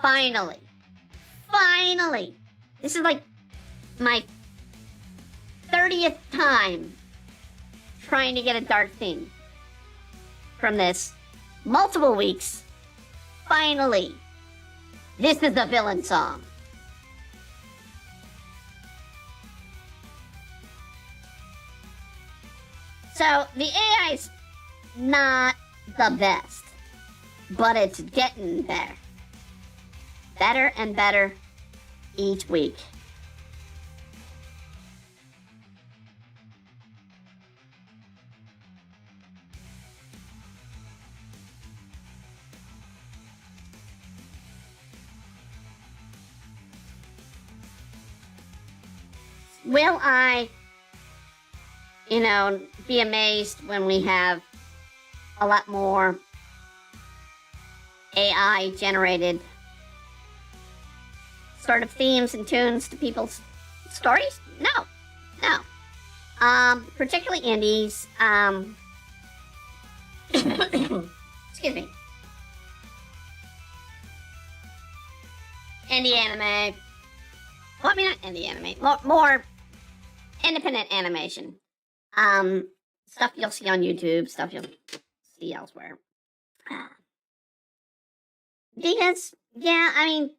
Finally. This is like my 30th time trying to get a dark theme from this. Multiple weeks. Finally. This is the villain song. So, the AI's not the best, but it's getting better. Better and better each week. Will I, be amazed when we have a lot more AI generated sort of themes and tunes to people's stories? No. Particularly indies. Excuse me. Indie anime. Well, I mean, not indie anime. More independent animation. Stuff you'll see on YouTube, stuff you'll see elsewhere. Because, yeah, I mean,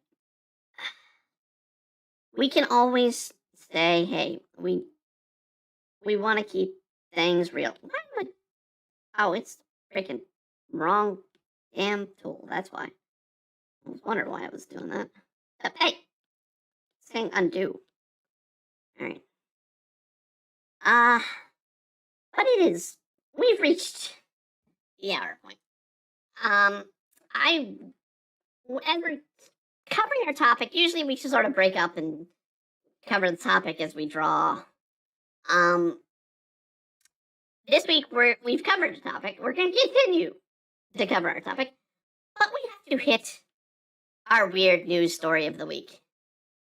we can always say, hey, we We want to keep things real. Why am I... Oh, it's freaking wrong damn tool. That's why. I was wondering why I was doing that. Hey! Saying undo. Alright. But it is. We've reached the hour point. As we're covering our topic, usually we should sort of break up and cover the topic as we draw. This week we've covered the topic. We're going to continue to cover our topic, but we have to hit our weird news story of the week.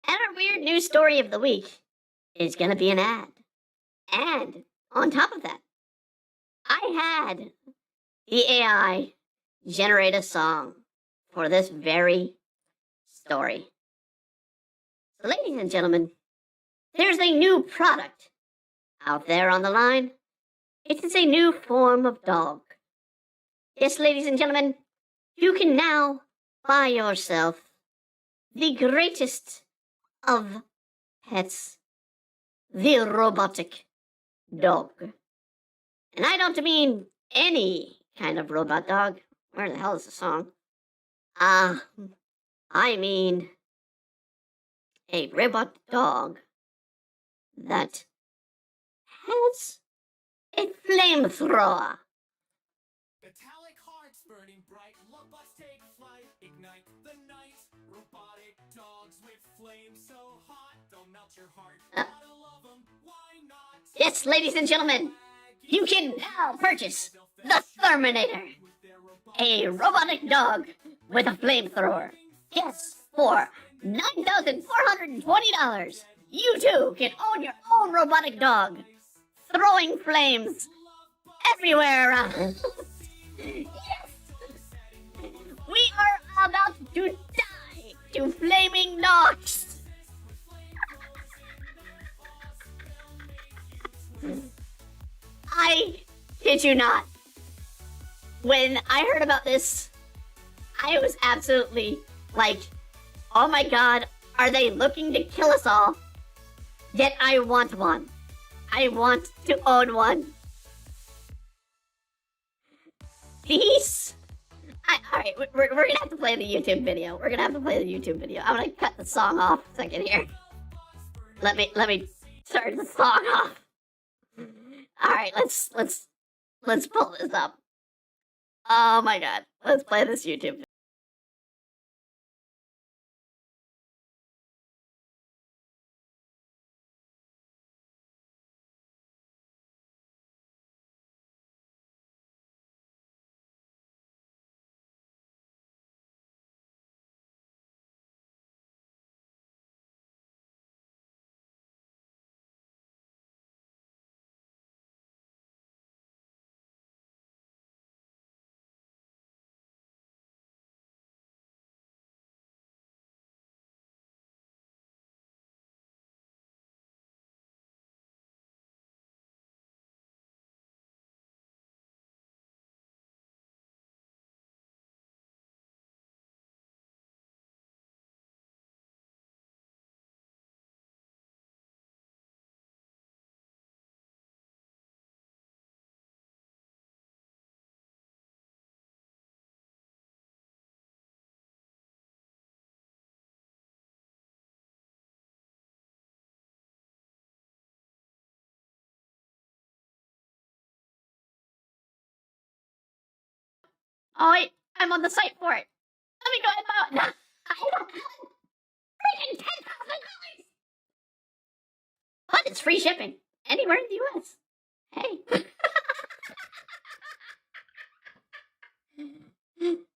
And our weird news story of the week is going to be an ad. And on top of that, I had the AI generate a song for this very story. So, ladies and gentlemen, there's a new product out there on the line. It is a new form of dog. Yes, ladies and gentlemen, you can now buy yourself the greatest of pets, the robotic dog. And I don't mean any kind of robot dog. Where the hell is the song? I mean a robot dog that has a flamethrower. Metallic hearts burning bright, love bus take flight, ignite the night. Robotic dogs with flames so hot, they'll melt your heart. Gotta love them, why not? Yes, ladies and gentlemen, you can now purchase the Terminator, a robotic dog with a flamethrower. Yes, for $9,420. You too can own your own robotic dog, throwing flames everywhere around. Yes! We are about to die to flaming dogs. I kid you not. When I heard about this, I was absolutely like, oh my god, are they looking to kill us all? Yet I want one. I want to own one. These... Alright, we're gonna have to play the YouTube video. We're gonna have to play the YouTube video. I'm gonna cut the song off a second here. Let me turn the song off. Alright, let's pull this up. Oh my god. Let's play this YouTube video. Oh wait, I'm on the site for it. Let me go ahead and buy it. I don't have freaking $10,000. But it's free shipping anywhere in the U.S. Hey.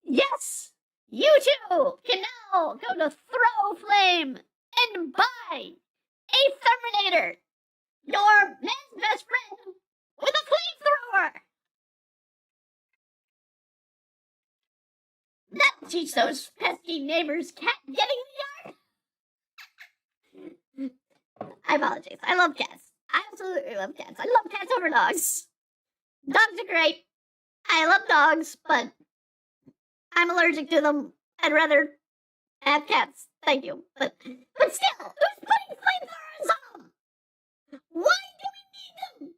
Yes, you too can now go to Throw Flame and buy a Terminator, your man's best friend with a flamethrower. That'll teach those pesky neighbors cat getting in the yard. I apologize. I love cats. I absolutely love cats. I love cats over dogs. Dogs are great. I love dogs, but I'm allergic to them. I'd rather have cats. Thank you. But still, who's putting flamethrowers on them? Why do we need them?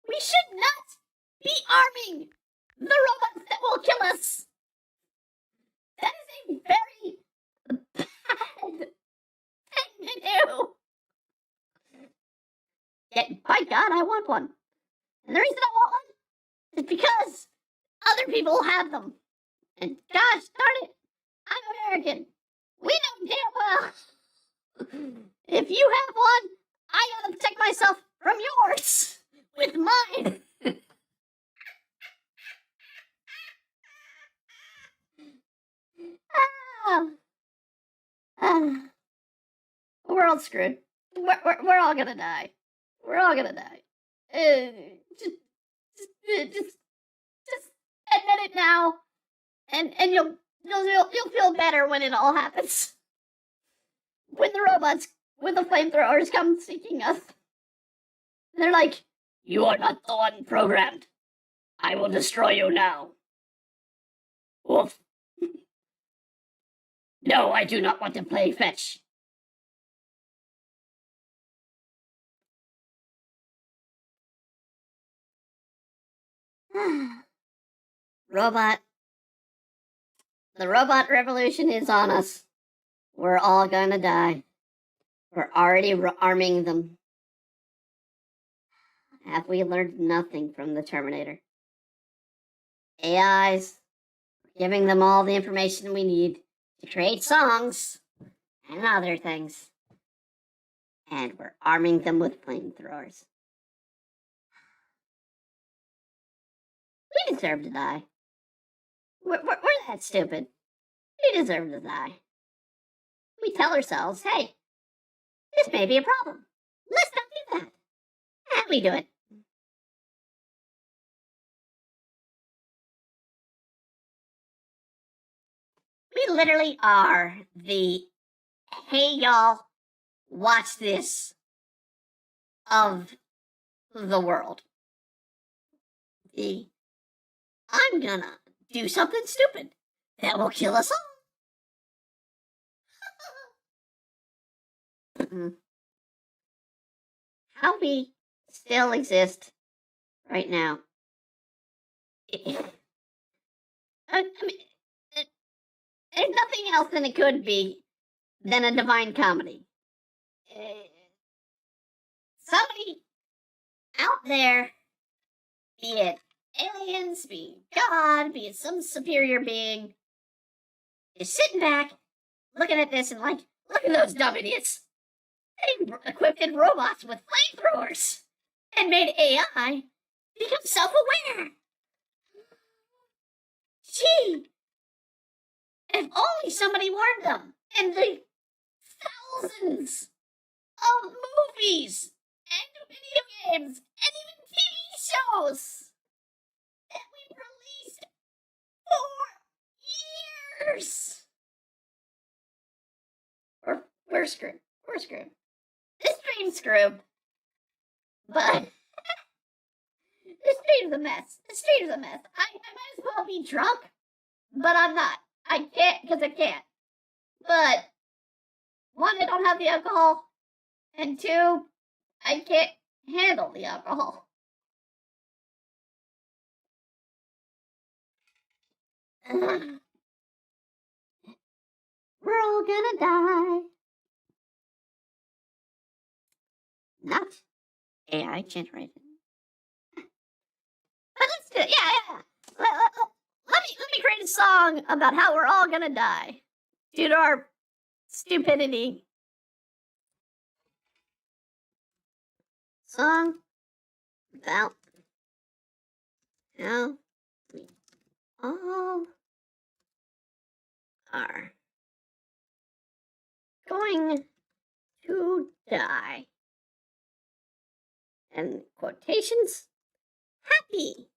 We should not be arming the robots that will kill us. That is a very bad thing to do. Yet, by God, I want one. And the reason I want one is because other people have them. And gosh darn it, I'm American. We know damn well. If you have one, I gotta protect myself from yours with mine. We're all screwed. We're all gonna die. We're all gonna die. Just admit it now, and you'll feel better when it all happens. When the robots with the flamethrowers come seeking us, they're like, "You are not the one programmed. I will destroy you now." Wolf. No, I do not want to play fetch. Robot. The robot revolution is on us. We're all gonna die. We're already arming them. Have we learned nothing from the Terminator? AIs, giving them all the information we need to create songs and other things. And we're arming them with flamethrowers. We deserve to die. We're that stupid. We deserve to die. We tell ourselves, hey, this may be a problem. Let's not do that. And we do it. We literally are the, hey y'all, watch this of the world. I'm gonna do something stupid that will kill us all. How we still exist right now. I mean, there's nothing else than it could be than a divine comedy. Somebody out there, be it aliens, be it God, be it some superior being, is sitting back, looking at this and like, look at those dumb idiots. They equipped robots with flamethrowers and made AI become self-aware. Gee, if only somebody warned them in the thousands of movies and video games and even TV shows that we've released for years. We're screwed. We're screwed. This stream's screwed. But this stream's a mess. This stream's a mess. I might as well be drunk, but I'm not. I can't because I can't. But one, I don't have the alcohol, and two, I can't handle the alcohol. We're all gonna die. Not AI generated. But let's do it. Yeah. Let me create a song about how we're all gonna die due to our stupidity. Song about how we all are going to die. And quotations, happy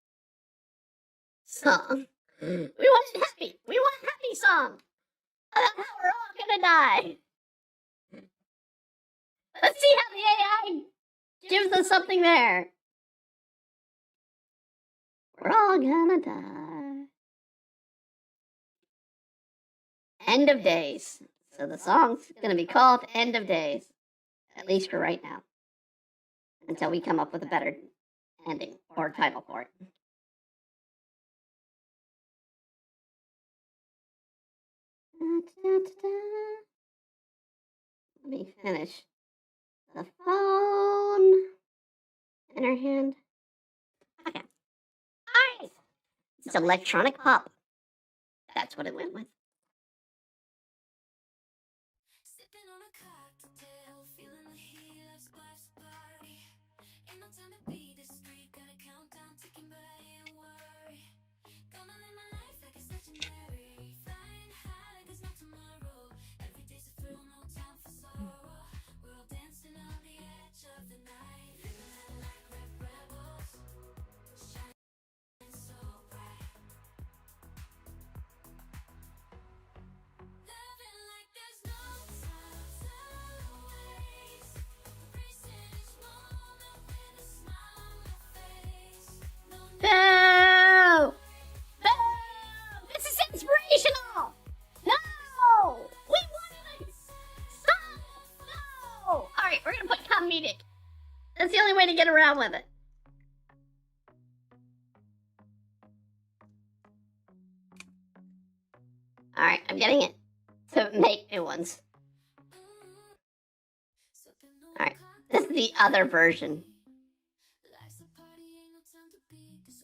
song. We want it happy. We want a happy song about how we're all gonna die. Let's see how the AI gives us something there. We're all gonna die. End of Days. So the song's gonna be called End of Days. At least for right now. Until we come up with a better ending or title for it. Let me finish the phone in her hand. Okay. Alright. It's electronic pop. That's what it went with. Sipping on a cocktail, feeling the heat, life's life's party. Ain't no time to be discreet, got a countdown ticking, but I ain't worried. Gonna live my life like it's legendary, flying high like there's no tomorrow. Every day's a thrill, no time for sorrow. We're all dancing on the edge of the night, living like rebels, shining so bright. Living like there's no time to waste, embracing each moment with a smile on my face. No Boo! Boo! This is inspirational! No! We wanted it! Stop! No! Alright, we're gonna put comedic. That's the only way to get around with it. Alright, I'm getting it to make new ones. Alright, this is the other version.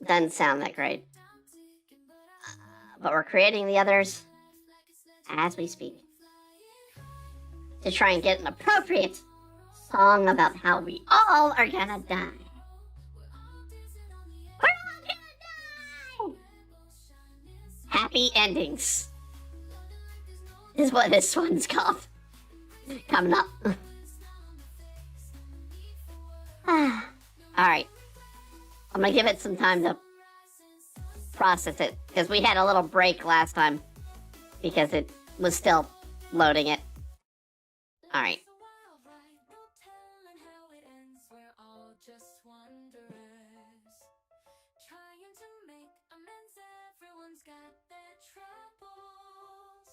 Doesn't sound that great. But we're creating the others as we speak to try and get an appropriate song about how we all are gonna die. We're all gonna die! Happy endings is what this one's called. Coming up. Alright. I'm gonna give it some time to process it, because we had a little break last time because it was still loading it. Alright. Trying to make amends, everyone's got their troubles.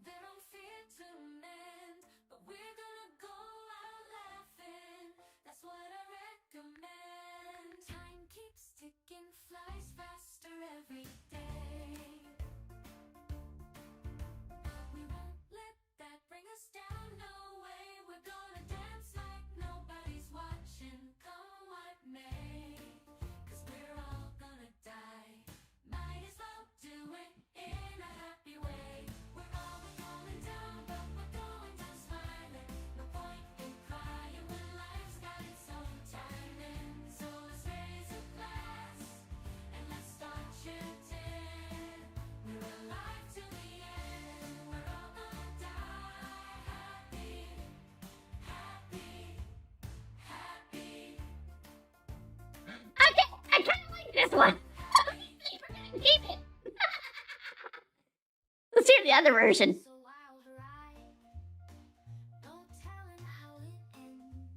They don't fear to mend, but we're gonna go out laughing. That's what I recommend. Time keeps ticking, flies faster every day. We won't let that bring us down, no way. We're gonna dance like nobody's watching, come what may. 'Cause we're all gonna die, might as well do it in a happy way. We're all going down, but we're going down smiling. No point in crying when life's got its own timing. So let's raise a glass and let's start chanting. We're alive to the end, we're all gonna die happy, happy, happy. Okay, I kinda like this one. I think we're gonna keep it. Let's hear the other version. So wild ride, no telling how it ends.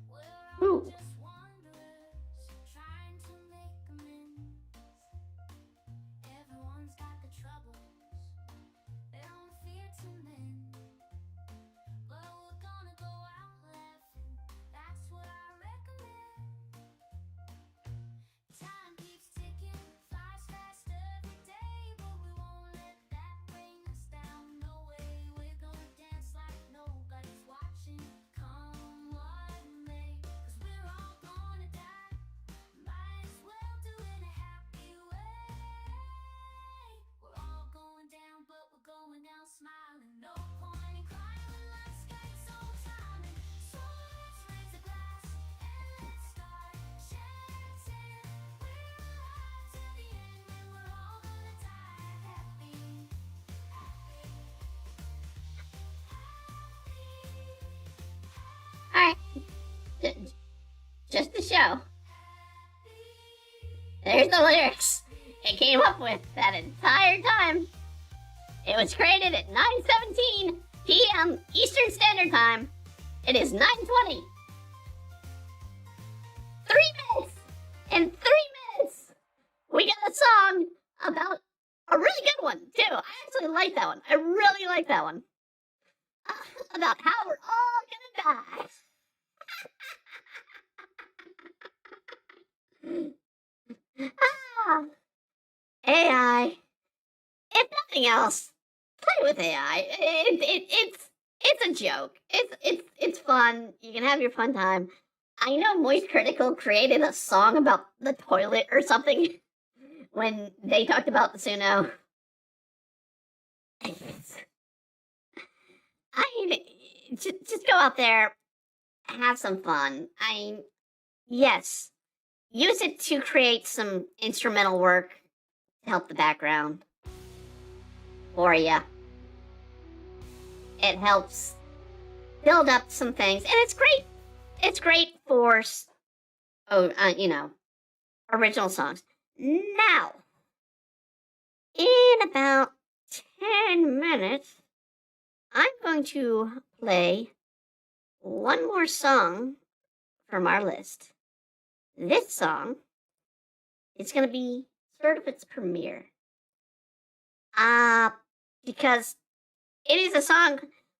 We're all Ooh. just wanderers trying to make amends. Everyone's got the troubles, they don't fear to mend. But we're gonna go out laughing, that's what I recommend. Time keeps ticking, flies fast every day, but we won't let that bring us down, no way. We're gonna dance like nobody's watching, come what may. 'Cause we're all gonna die, might as well do it in a happy way. We're all going down, but we're going down smiling. No point in crying when life's got its own timing. So let's raise a glass and let's start chanting. We're alive to the end, and we're all gonna die happy, happy, Alright. Just the show. There's the lyrics it came up with that entire time. It was created at 9:17 p.m. Eastern Standard Time. It is 9:20. 3 minutes! In 3 minutes, we got a song about a really good one, too. I actually like that one. I really like that one. About how we're all gonna die. else, play with AI. It's a joke. It's fun. You can have your fun time. I know Moist Critical created a song about the toilet or something when they talked about the Suno. I mean, just go out there, have some fun. Yes, use it to create some instrumental work to help the background for you. It helps build up some things, and it's great. It's great for, original songs. Now, in about 10 minutes, I'm going to play one more song from our list. This song is going to be sort of its premiere. Because it is a song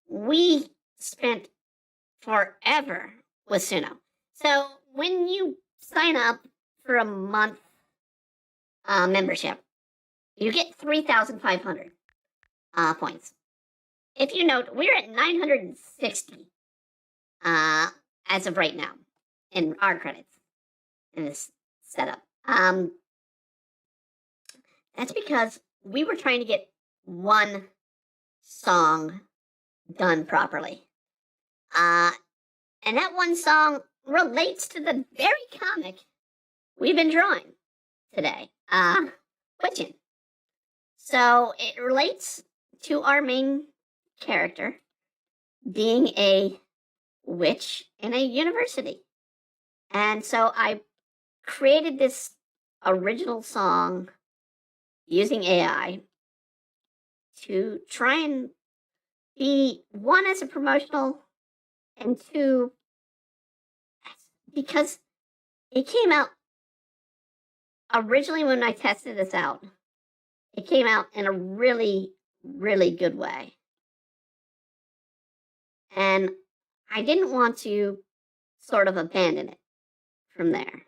we spent forever with Suno. So when you sign up for a month membership, you get 3,500 points. If you note, we're at 960 as of right now in our credits in this setup. That's because we were trying to get one song done properly. And that one song relates to the very comic we've been drawing today, Witchin'. So it relates to our main character being a witch in a university. And so I created this original song using AI to try and be, one, as a promotional, and two, because it came out originally when I tested this out, it came out in a really, really good way. And I didn't want to sort of abandon it from there.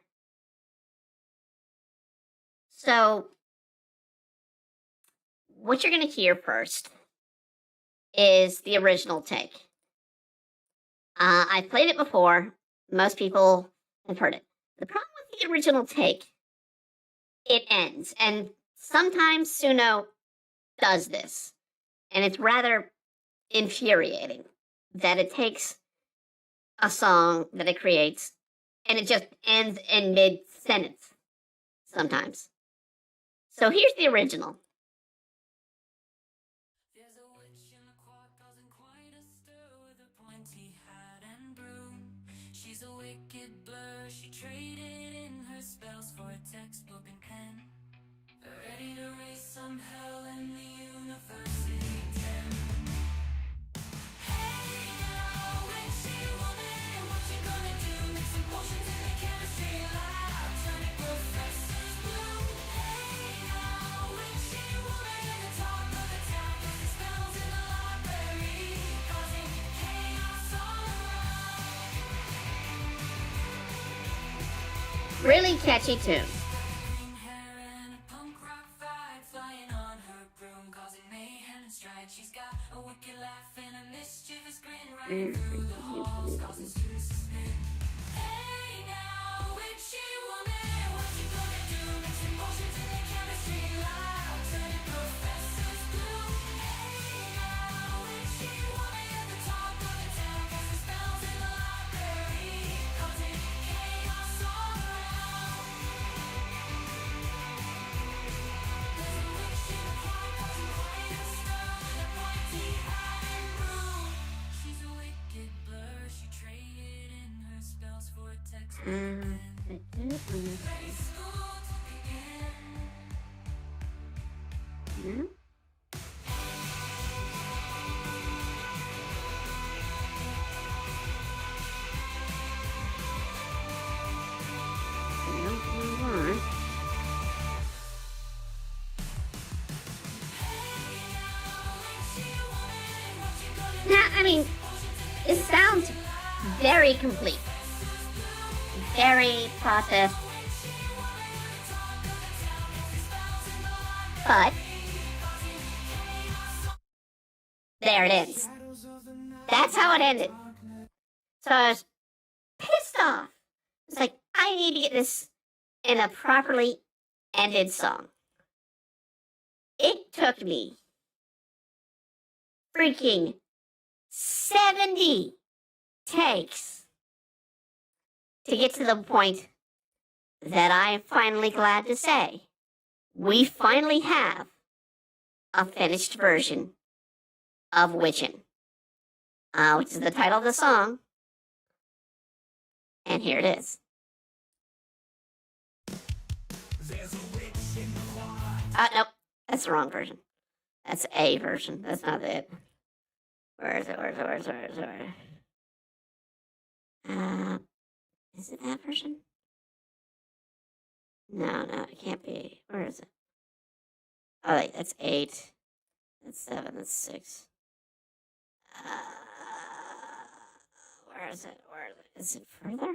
So, what you're going to hear first is the original take. I've played it before. Most people have heard it. The problem with the original take, it ends. And sometimes Suno does this. And it's rather infuriating that it takes a song that it creates and it just ends in mid-sentence sometimes. So here's the original. There's a witch in the quad causing quite a stir with a pointy hat and broom. She's a wicked blur, she traded in her spells for a textbook and pen. Ready to raise some hell in the university den. Hey now, witchy woman, what you gonna do? Mix some potions in the chemistry lab, turn it professor's blue. Hey now, witchy woman, the talk of the town, casting spells in the library, causing chaos all around. Really catchy tune. Green hair and a punk rock vibe, flying on her broom, causing mayhem and strife. She's got a wicked laugh and a mischievous grin, riding through the halls, causing students to spin. Hey now, witchy woman, what you gonna do? Mixing potions in the chemistry lab, turning professors blue. Hey now, witchy woman, the talk of the town, casting spells in the library, causing chaos all around. There's a witch in the park causing quite a stir with a pointy hat and broom. She's a wicked blur, she traded in her spells for a textbook and pen. Ready school to begin. Now, I mean, it sounds very complete, very processed, but There it ends. That's how it ended. So I was pissed off. It's like, I need to get this in a properly ended song. It took me freaking 70 takes to get to the point that I'm finally glad to say we finally have a finished version of Witchin', which is the title of the song. And here it is. Nope, that's the wrong version. That's a version. That's not it. Where is it? Is it that version? No, it can't be. Where is it? Oh, wait, that's 8. That's 7. That's 6. Where is it? Is it further?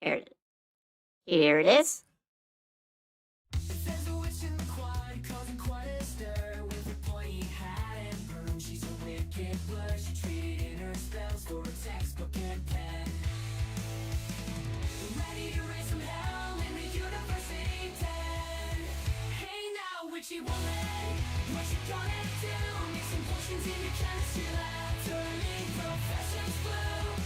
Here it is. Here it is. There's a witch in the quad, causing quite a stir. With a pointy hat and broom, she's a wicked blur. She traded her spells for a textbook and pen. Ready to raise some hell in the University 10. Hey now, witchy woman, what you gonna do? Mixing potions in your chemistry lab, turning professors blue.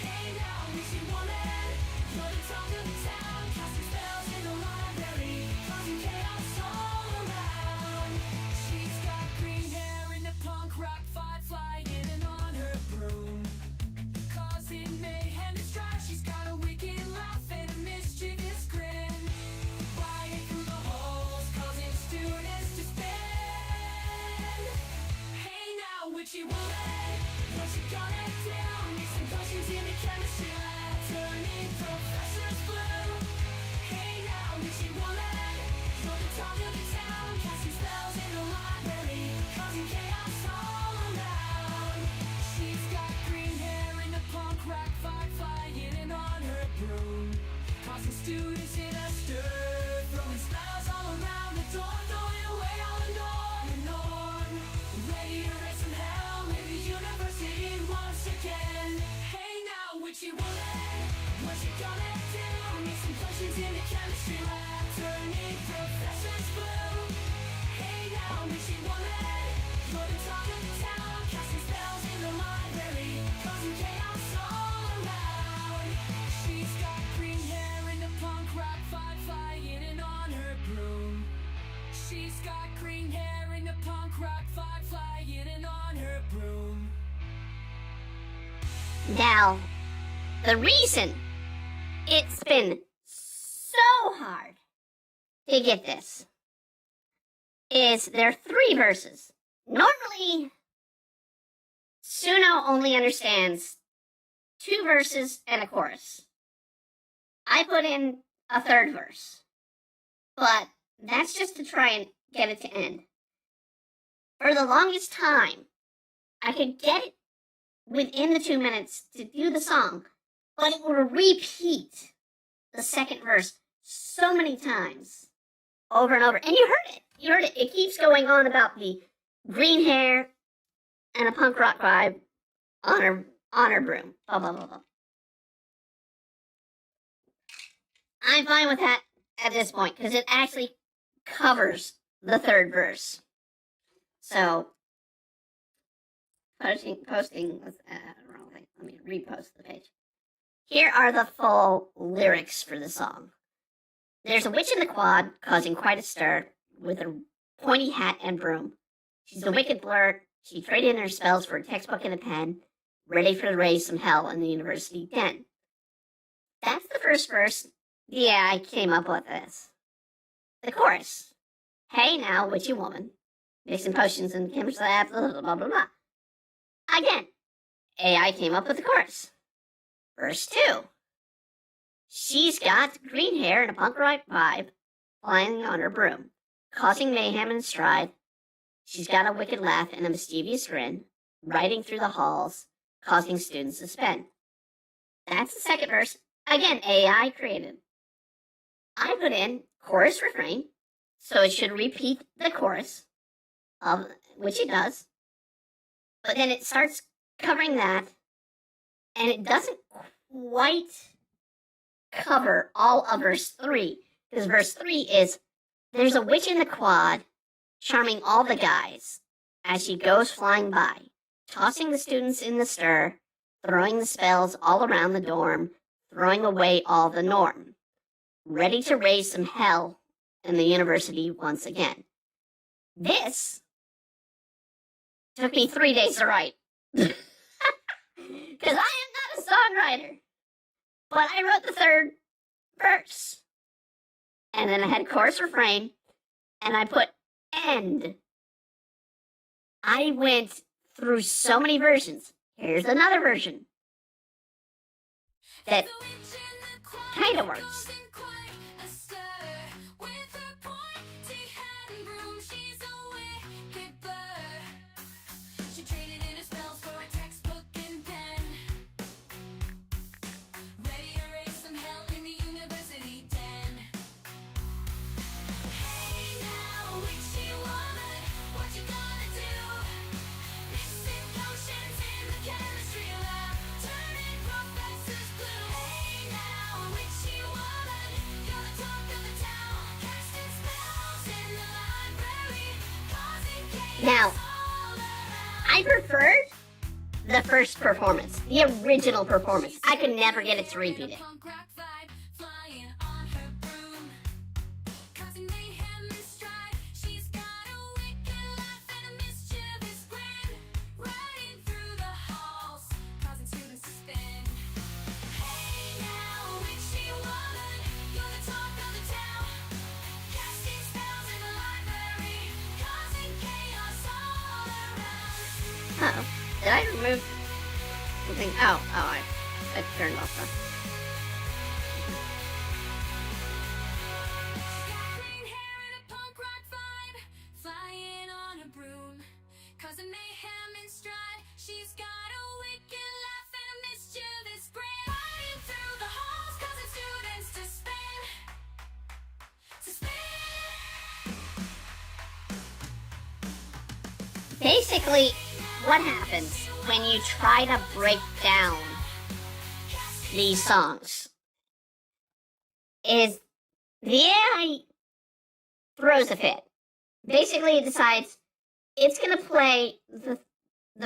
Hey now, witchy woman, you're the talk of the town, casting spells in the library, causing chaos all around. She's got green hair and a punk rock vibe, flying in on her broom, causing mayhem and strife. She's got a wicked laugh and a mischievous grin, flying through the halls, causing students to spin. Hey now, witchy woman, what you gonna do? Mixing potions in the chemistry lab, turning professors blue. Hey now, witchy woman, you're the talk of the town, casting spells in the library, causing chaos all around. She's got green hair and a punk rock vibe, flying in on her broom, causing students in a stir, throwing spells all around the door, throwing away all the norm. Ready to raise some hell in the university once again. Hey now, witchy woman, what you gonna do? Mixing potions in the chemistry lab, turning professors blue. Hey now, witchy woman, you're the talk of the town, casting spells in the library, causing chaos all around. She's got green hair and a punk rock vibe, flying in on her broom. She's got green hair and a punk rock vibe, flying in on her broom. Now, the reason it's been so hard to get this is there are 3 verses. Normally, Suno only understands 2 verses and a chorus. I put in a 3rd verse, but that's just to try and get it to end. For the longest time, I could get it within the 2 minutes to do the song, but it would repeat the 2nd verse so many times, over and over. And you heard it. It keeps going on about the green hair and a punk rock vibe on her broom. Blah, blah, blah, blah. I'm fine with that at this point, because it actually covers the 3rd verse. So, posting, wrong thing. Let me repost the page. Here are the full lyrics for the song. There's a witch in the quad, causing quite a stir, with a pointy hat and broom. She's a wicked blur. She traded in her spells for a textbook and a pen, ready to raise some hell in the university den. That's the first verse. Yeah, I came up with this. The chorus. Hey now, witchy woman, mixing potions in the chemistry lab, blah, blah, blah, blah, blah. Again, AI came up with the chorus. Verse 2. She's got green hair and a punk rock vibe, flying on her broom, causing mayhem and stride. She's got a wicked laugh and a mischievous grin, riding through the halls, causing students to spin. That's the 2nd verse. Again, AI created. I put in chorus refrain, so it should repeat the chorus, which it does. but then it starts covering that, and it doesn't quite cover all of verse 3, because verse 3 is, there's a witch in the quad, charming all the guys, as she goes flying by, tossing the students in the stir, throwing the spells all around the dorm, throwing away all the norm, ready to raise some hell in the university once again. This took me 3 days to write. Because I am not a songwriter. But I wrote the third verse. And then I had chorus refrain. And I put end. I went through so many versions. Here's another version that kind of works. Now, I preferred the first performance, the original performance. I could never get it to repeat it. Uh-oh. Did I remove something? I turned off the... Basically, what happens when you try to break down these songs is the AI throws a fit. Basically, it decides it's going to play the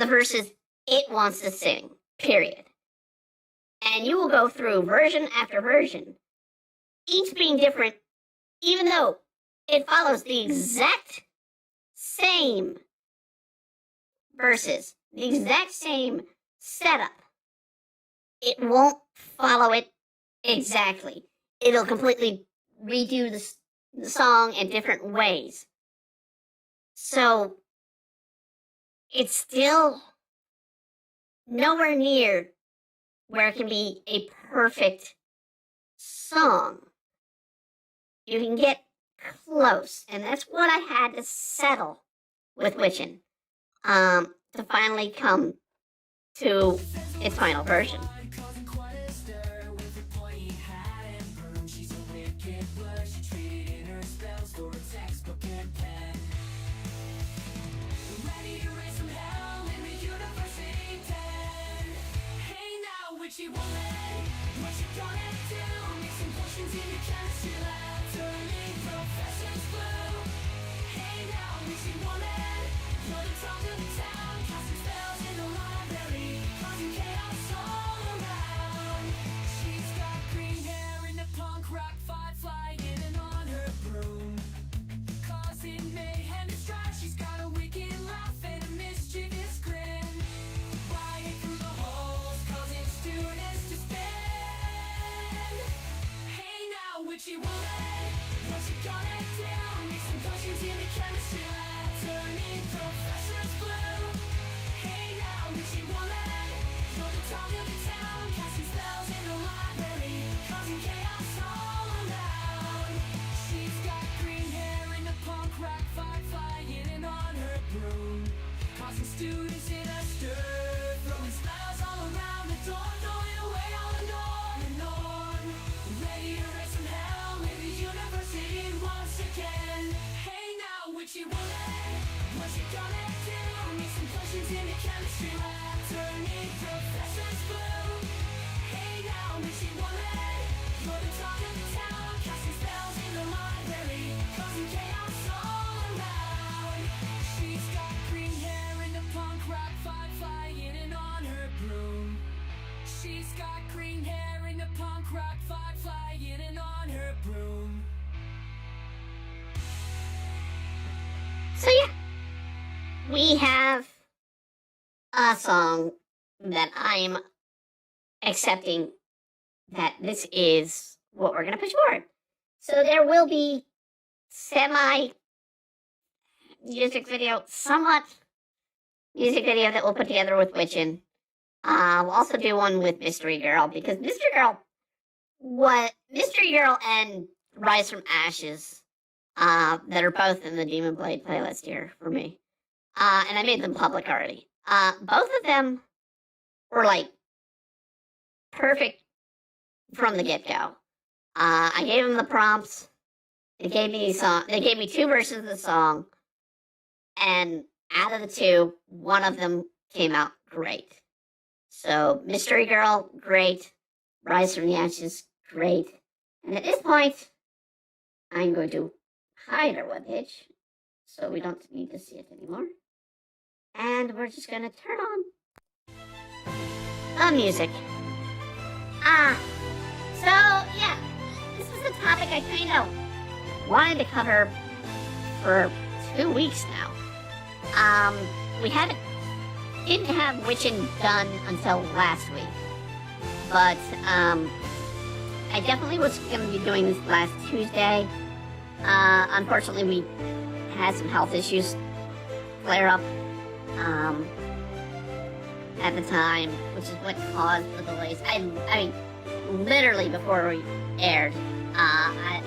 verses it wants to sing, period. And you will go through version after version, each being different, even though it follows the exact same verses, the exact same setup. It won't follow it exactly. It'll completely redo the song in different ways. So, it's still nowhere near where it can be a perfect song. You can get close, and that's what I had to settle with Witchin'. To finally come to its final version. What you gonna do? Make some potions in the chemistry lab, turning professors blue. Hey now, Missy Woman, you're the talk of the town, casting spells in the library, causing chaos all around. She's got green hair and a punk rock vibe flying on her broom. She's got green hair and a punk rock vibe flying on her broom. So yeah, we have a song that I'm accepting that this is what we're gonna push forward. So there will be semi music video, somewhat music video that we'll put together with Witchin. We'll also do one with Mystery Girl, because Mystery Girl and Rise from Ashes, that are both in the Demon Blade playlist here for me. And I made them public already. Both of them were like perfect from the get-go. I gave them the prompts. They gave me two versions of the song, and out of the two, one of them came out great. So Mystery Girl, great. Rise from the Ashes, great. And at this point, I'm going to hide our webpage so we don't need to see it anymore. And we're just going to turn on the music. So yeah, this was a topic I kind of wanted to cover for 2 weeks now. We didn't have Witchin done until last week, but I definitely was going to be doing this last Tuesday. Unfortunately, we had some health issues flare up at the time, which is what caused the delays. I mean, literally before we aired,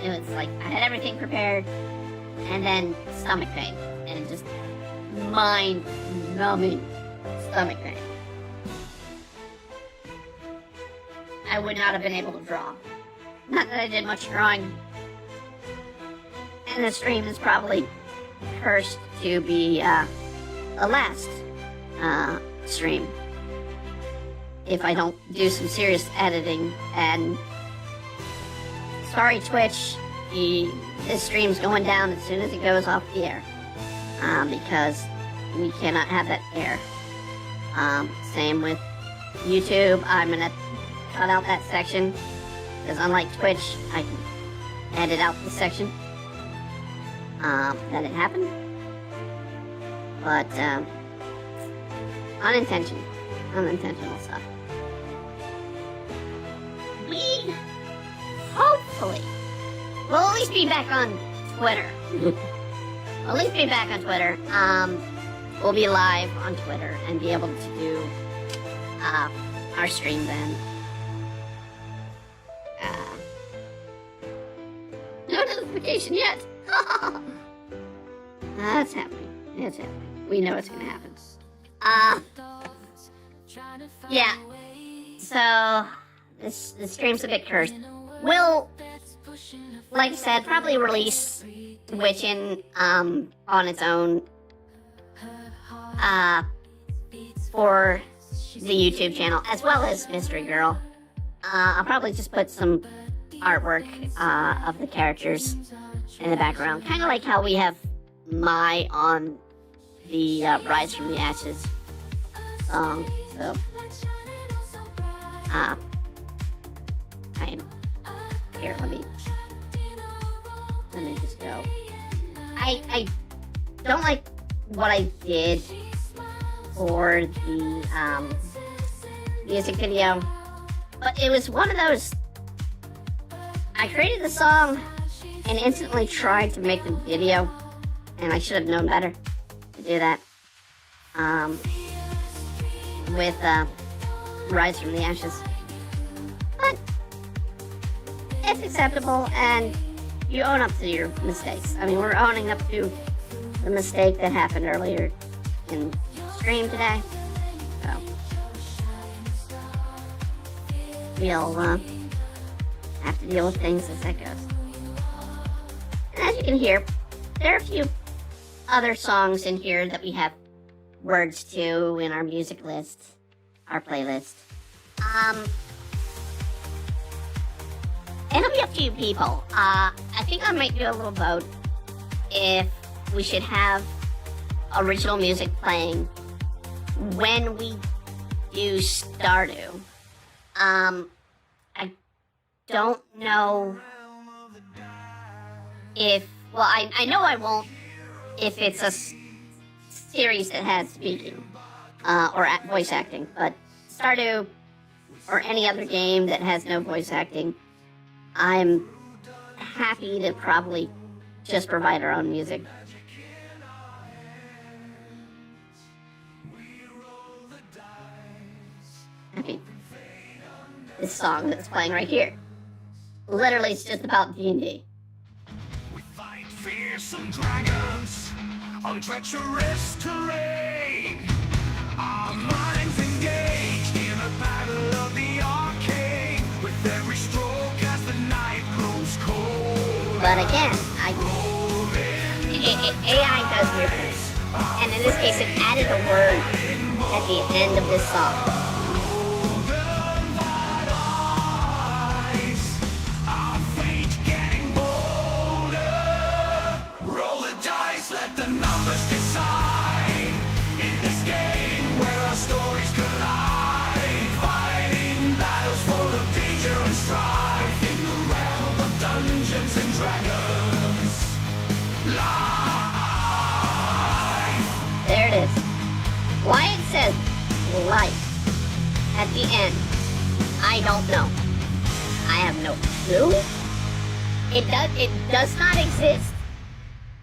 it was like I had everything prepared, and then stomach pain, and just mind-numbing stomach pain. I would not have been able to draw. Not that I did much drawing. And the stream is probably cursed to be the last stream if I don't do some serious editing. And sorry, Twitch, this stream's going down as soon as it goes off the air, because we cannot have that air. Same with YouTube. I'm gonna cut out that section, because unlike Twitch, I can edit out the section that it happened. But unintentional stuff. We hopefully will at least be back on Twitter. We'll at least be back on Twitter. We'll be live on Twitter and be able to do our stream then. No notification yet. That's happening. It's happening. We know it's gonna happen. Yeah. So this stream's a bit cursed. We'll, like I said, probably release Witchin on its own for the YouTube channel, as well as Mystery Girl. I'll probably just put some artwork of the characters in the background, kind of like how we have Mai on the Rise from the Ashes song. So I am here. Let me just go. I don't like what I did for the music video, but it was one of those. I created the song and instantly tried to make the video, and I should have known better to do that. With Rise from the Ashes. But it's acceptable, and you own up to your mistakes. I mean, we're owning up to the mistake that happened earlier in stream today. So we'll have to deal with things as that goes. And as you can hear, there are a few other songs in here that we have words to in our music list, our playlist. It'll be up to you people. I think I might do a little vote if we should have original music playing when we do Stardew. I don't know if, well, I know I won't if it's a series that has speaking or voice acting, but Stardew or any other game that has no voice acting, I'm happy to probably just provide our own music. I mean, this song that's playing right here, literally it's just about D&D. We fight fearsome dragons on treacherous terrain. Our minds engaged in a battle of the arcane. With every stroke as the night grows cold. But again, AI does weird things. And in this case, it added a word at the end of this song. Let the numbers decide. In this game where our stories collide, fighting battles full of danger and strife, in the realm of Dungeons and Dragons life. There it is. Why it says life at the end, I don't know. I have no clue. It does not exist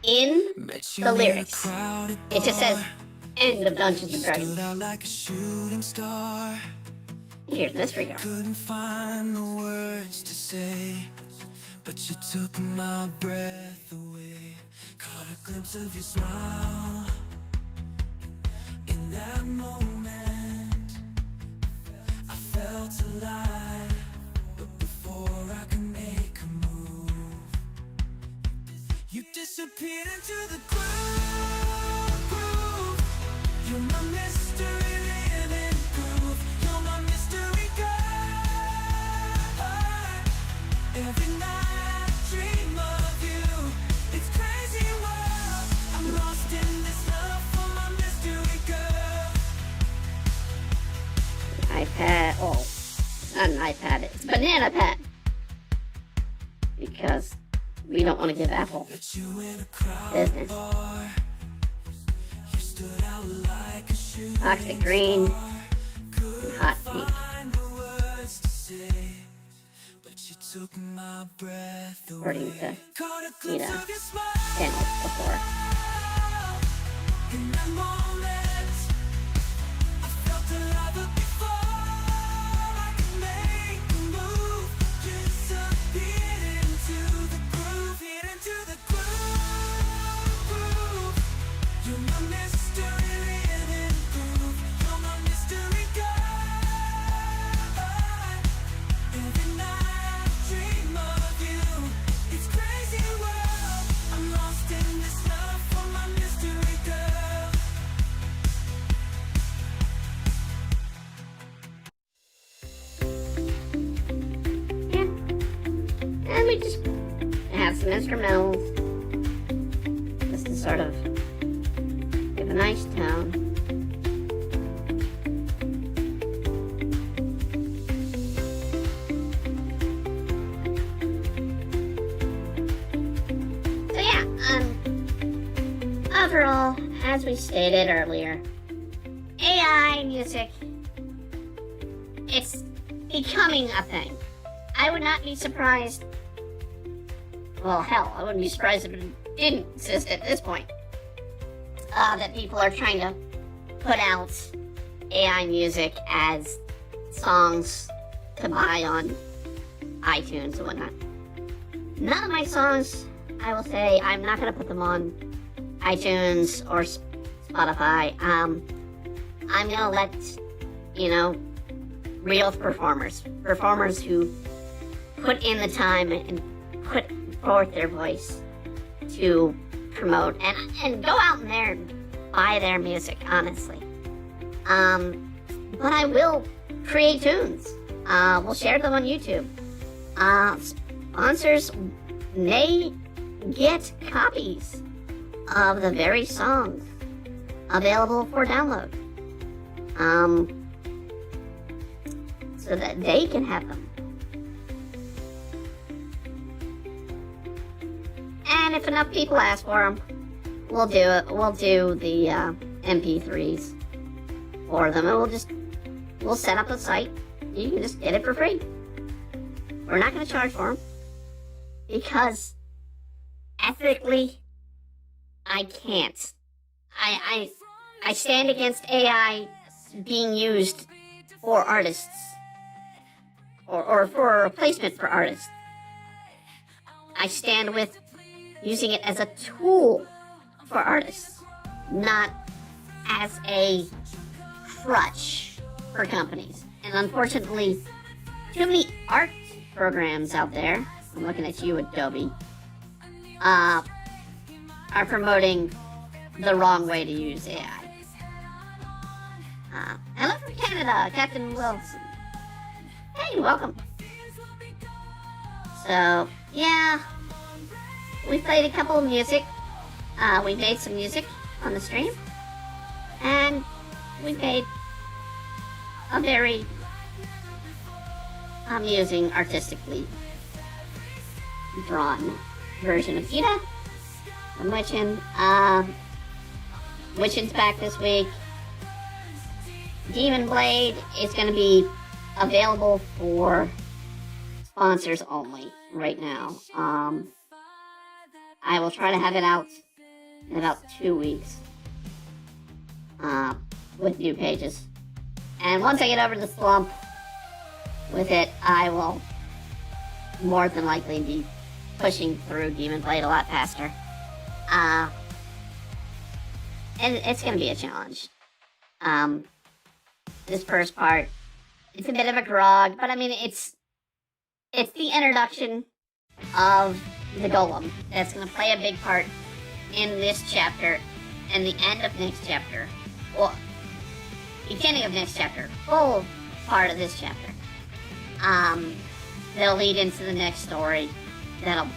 in the lyrics. It just says end of Dungeons and Dragons. Like a shooting star. Here's Mystery Girl. Couldn't find the words to say, but you took my breath away. Caught a glimpse of your smile in that moment. I felt alive, but before I could make a move, you disappeared into the groove. You're my mystery living groove. You're my mystery girl. Every night I dream of you. It's crazy world. I'm lost in this love for my mystery girl. iPad. Oh, it's not an iPad. It's a banana pad. Because we don't want to give Apple business. Toxic green and hot pink. According to channels before. In that moment, I felt alive before I could make a move. Disappeared into the groove, into the groove. You're my mystery living groove. You're my mystery girl. Every night I dream of you. It's crazy world. I'm lost in this love for my mystery girl. Yeah. And we just have some instrumentals. Just to sort of give a nice tone. So yeah, overall, as we stated earlier, AI music, it's becoming a thing. I would not be surprised. Well, hell, I wouldn't be surprised if it didn't exist at this point. That people are trying to put out AI music as songs to buy on iTunes and whatnot. None of my songs, I will say, I'm not going to put them on iTunes or Spotify. I'm going to let, real performers who put in the time and put forth their voice to promote and go out in there and buy their music, honestly. But I will create tunes. We'll share them on YouTube. Sponsors may get copies of the very songs available for download. So that they can have them. And if enough people ask for them, we'll do it. We'll do the MP3s for them, and we'll set up a site. You can just get it for free. We're not going to charge for them because ethically, I can't. I stand against AI being used for artists or for a replacement for artists. I stand with using it as a tool for artists, not as a crutch for companies. And unfortunately, too many art programs out there, I'm looking at you, Adobe, are promoting the wrong way to use AI. Hello from Canada, Captain Wilson. Hey, welcome. So, yeah, we played a couple of music. We made some music on the stream. And we made a very amusing, artistically drawn version of Ida from Witchin. Witchin's back this week. Demon Blade is going to be available for sponsors only right now. I will try to have it out in about 2 weeks with new pages. And once I get over the slump with it, I will more than likely be pushing through Demon Blade a lot faster. And it's going to be a challenge. This first part, it's a bit of a grog, but I mean, it's the introduction of the golem that's going to play a big part in this chapter and the end of next chapter. Well, beginning of next chapter, full part of this chapter. That'll lead into the next story. That'll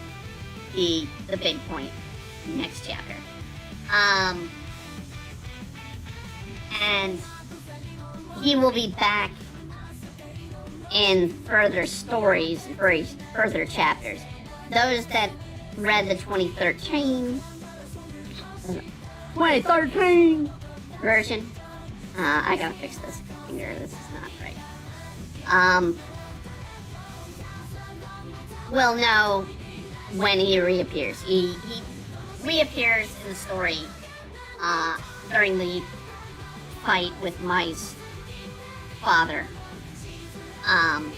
be the big point next chapter. And he will be back in further stories, further chapters. Those that read the 2013 version, I gotta fix this finger, this is not right. Will know when he reappears. He reappears in the story during the fight with Mai's father. And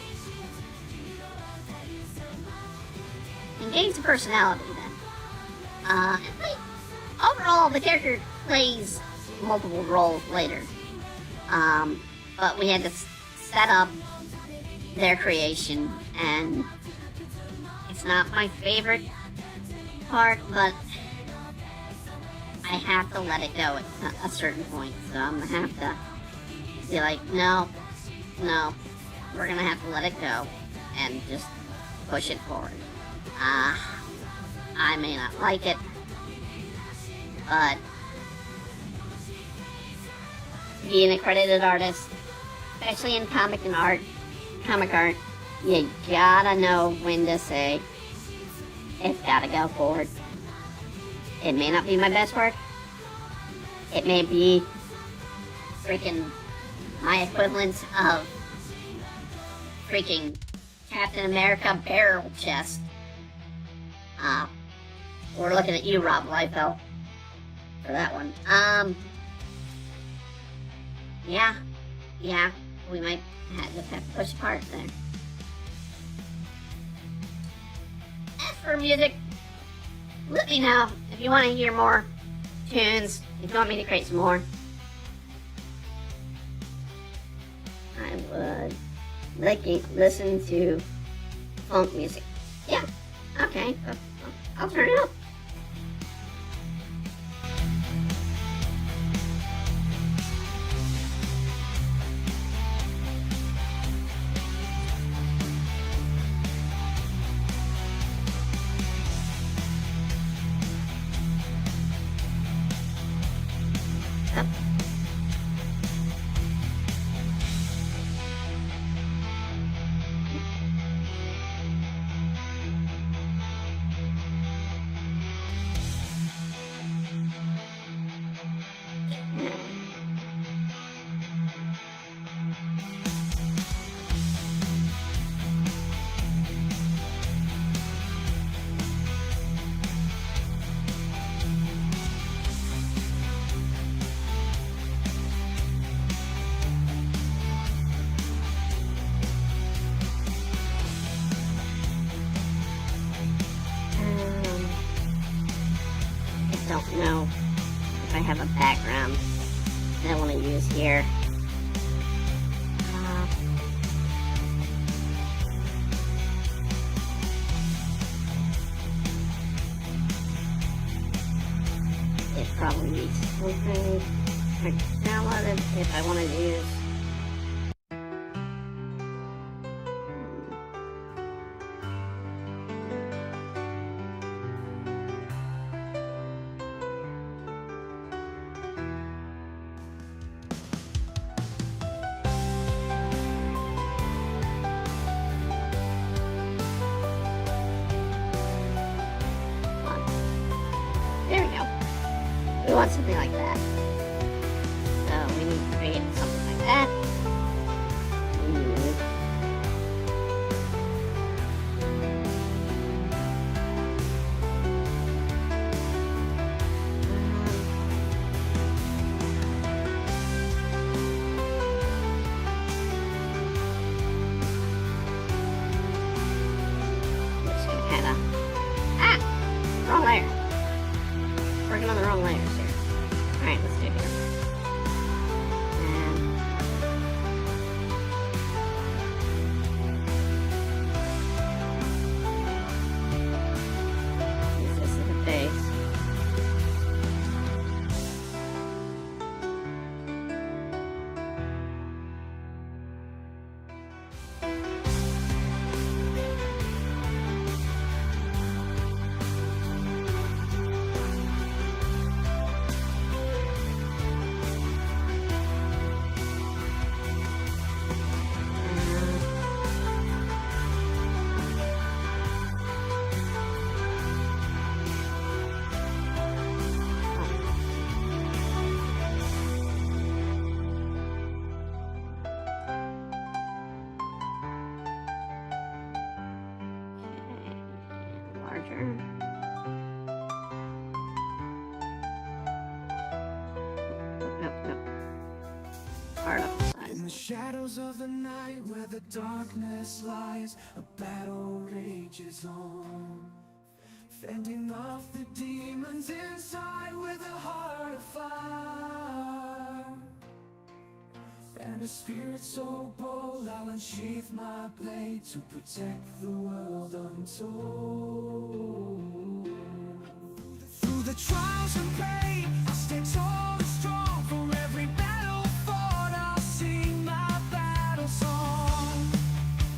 gains a personality then. Overall, the character plays multiple roles later. But we had to set up their creation, and it's not my favorite part, but I have to let it go at a certain point. So I'm gonna have to be like, no, we're gonna have to let it go and just push it forward. I may not like it, but being a credited artist, especially in comic art, you gotta know when to say, it's gotta go forward. It may not be my best work. It may be freaking my equivalent of freaking Captain America barrel chest. We're looking at you, Rob Liefeld, for that one. Yeah, we might just have to push apart there. As for music, let me know if you want to hear more tunes, if you want me to create some more. I would like to listen to funk music. Yeah, okay, I'll turn it up. don't know if I have a background that I want to use here. It probably needs something I downloaded if I want to use. There we go. We want something like that. So we need to create something like that. Just gonna kinda... Ah! Wrong layer. Working on the wrong layers here. Alright, let's do it here. And use this as a base. Larger. Nope. Particle size. In the shadows of the night where the darkness lies, a battle rages on, fending off the demons inside with a heart of fire. And a spirit so bold, I'll unsheath my blade to protect the world untold. Through the trials and pain, I'll stay tall and strong. For every battle fought, I'll sing my battle song.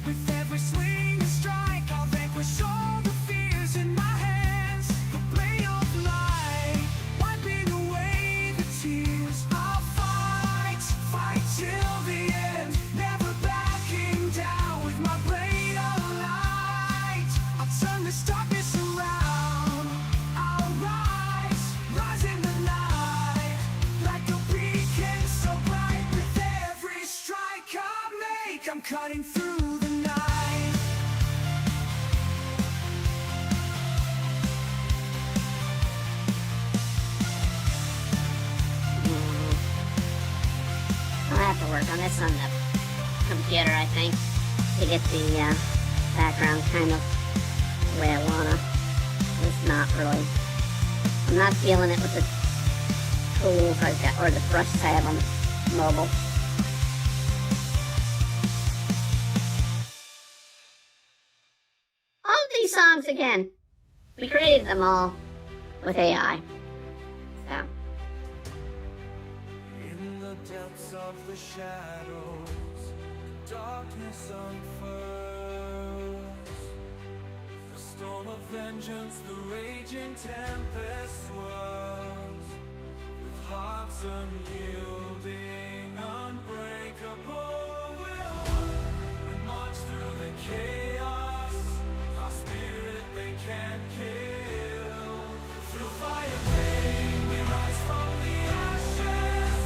With every swing and strike, I'll vanquish all the fears in my hands. The blade of light, wiping away the tears. I'll fight till the end, never backing down. With my blade of light, I'll turn this darkness around. I'll rise in the night, like a beacon so bright. With every strike I make, I'm cutting through the night. I'll have to work on this on the computer, I think, to get the background kind of the way I wanna. It's not really. I'm not feeling it with the tools I've got, or the brushes I have on mobile. All of these songs, again, we created them all with AI. So. In the depths of the shadows, darkness unfurls. The storm of vengeance, the raging tempest swirls. With hearts unyielding, unbreakable, we march through the chaos. Our spirit they can't kill. Through fire pain, we rise from the ashes.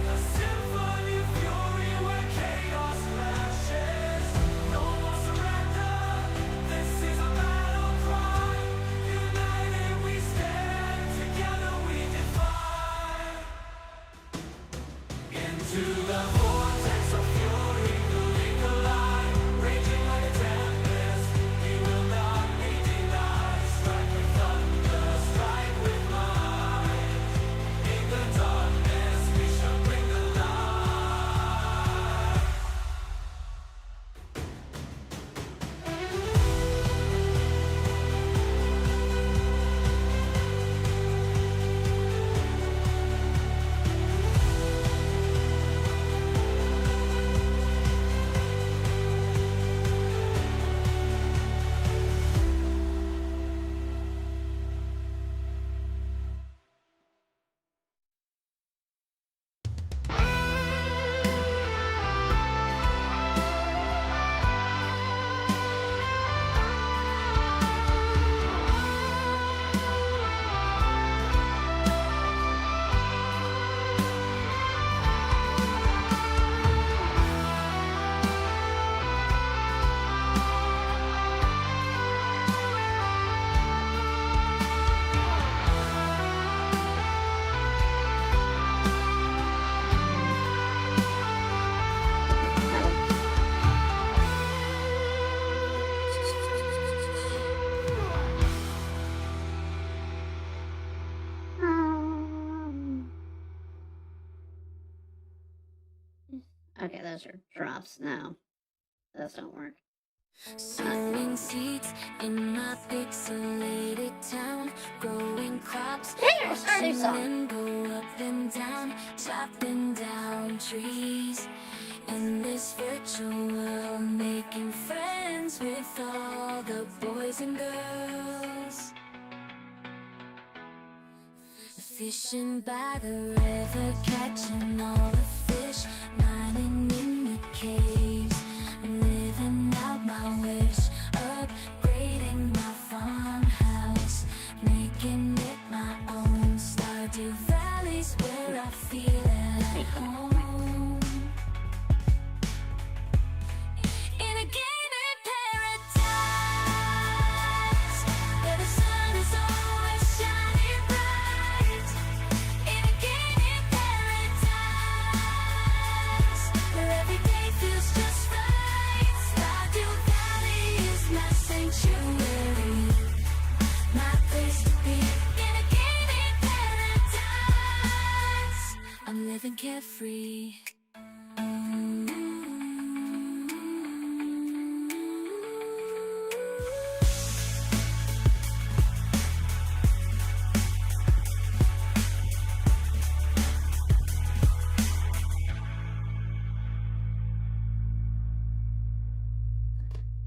A symphony of fury where chaos flashes. No more surrender, this is a battle cry. United we stand, together we defy. Into the vortex of fury, we collide. Raging like a tempest. Okay, those are drops. No, those don't work. Sowing seeds in my pixelated town, growing crops, Hey, start a new song. and go up and down, chopping down trees. In this virtual world, making friends with all the boys and girls. Fishing by the river, catching all the fish, mining in the caves, living out my wish, upgrading my farmhouse, making it my own. Stardew Valley's where I feel at home. In a gaming paradise, where the sun is always shining bright. In a gaming paradise, where every day feels just right. Stardew Valley is my sanctuary, my place to be. In a gaming paradise, I'm living carefree.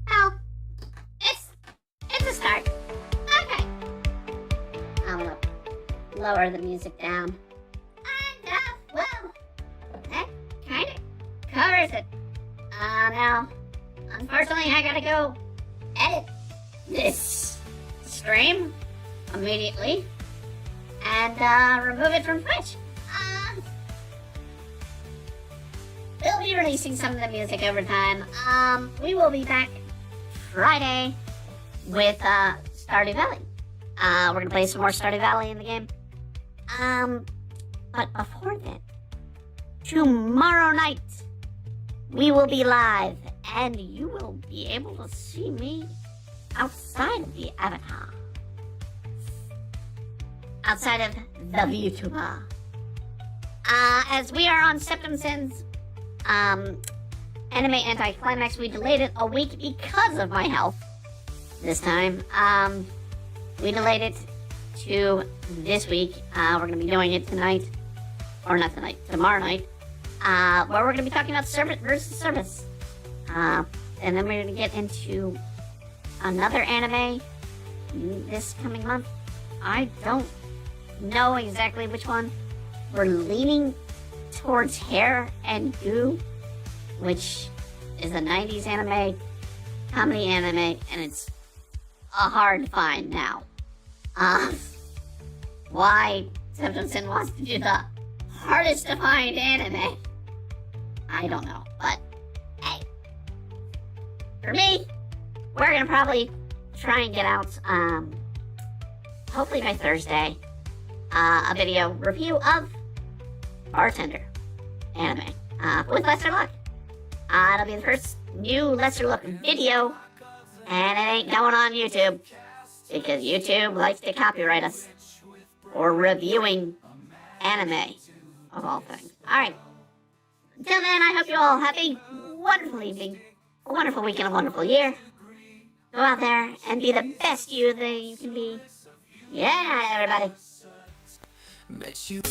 Oh, it's a start. Okay. I'm gonna lower the music down. And, well, that kind of covers it. Now, unfortunately, I gotta go edit this stream immediately and remove it from Twitch. We'll be releasing some of the music over time. We will be back Friday with Stardew Valley. We're gonna play some more Stardew Valley in the game. But before then, tomorrow night we will be live, and you will be able to see me outside of the avatar, outside of the VTuber. As we are on Septum Sin's Anime Anticlimax, we delayed it a week because of my health this time. We delayed it to this week. We're going to be doing it tonight, or not tonight, tomorrow night, where we're going to be talking about service versus service. And then we're going to get into another anime this coming month. I don't know exactly which one. We're leaning towards Hair and Goo, which is a 90s anime, comedy anime, and it's hard to find now. Why Simpson wants to do the hardest to find anime, I don't know, but hey, for me, we're gonna probably try and get out, hopefully by Thursday, a video review of Bartender anime, with Lesser Luck. It'll be the first new Lesser Luck video, and it ain't going on YouTube, because YouTube likes to copyright us for reviewing anime, of all things. Alright, until then, I hope you all have a wonderful evening, a wonderful weekend, a wonderful year. Go out there and be the best you that you can be. Yeah, everybody. Bet you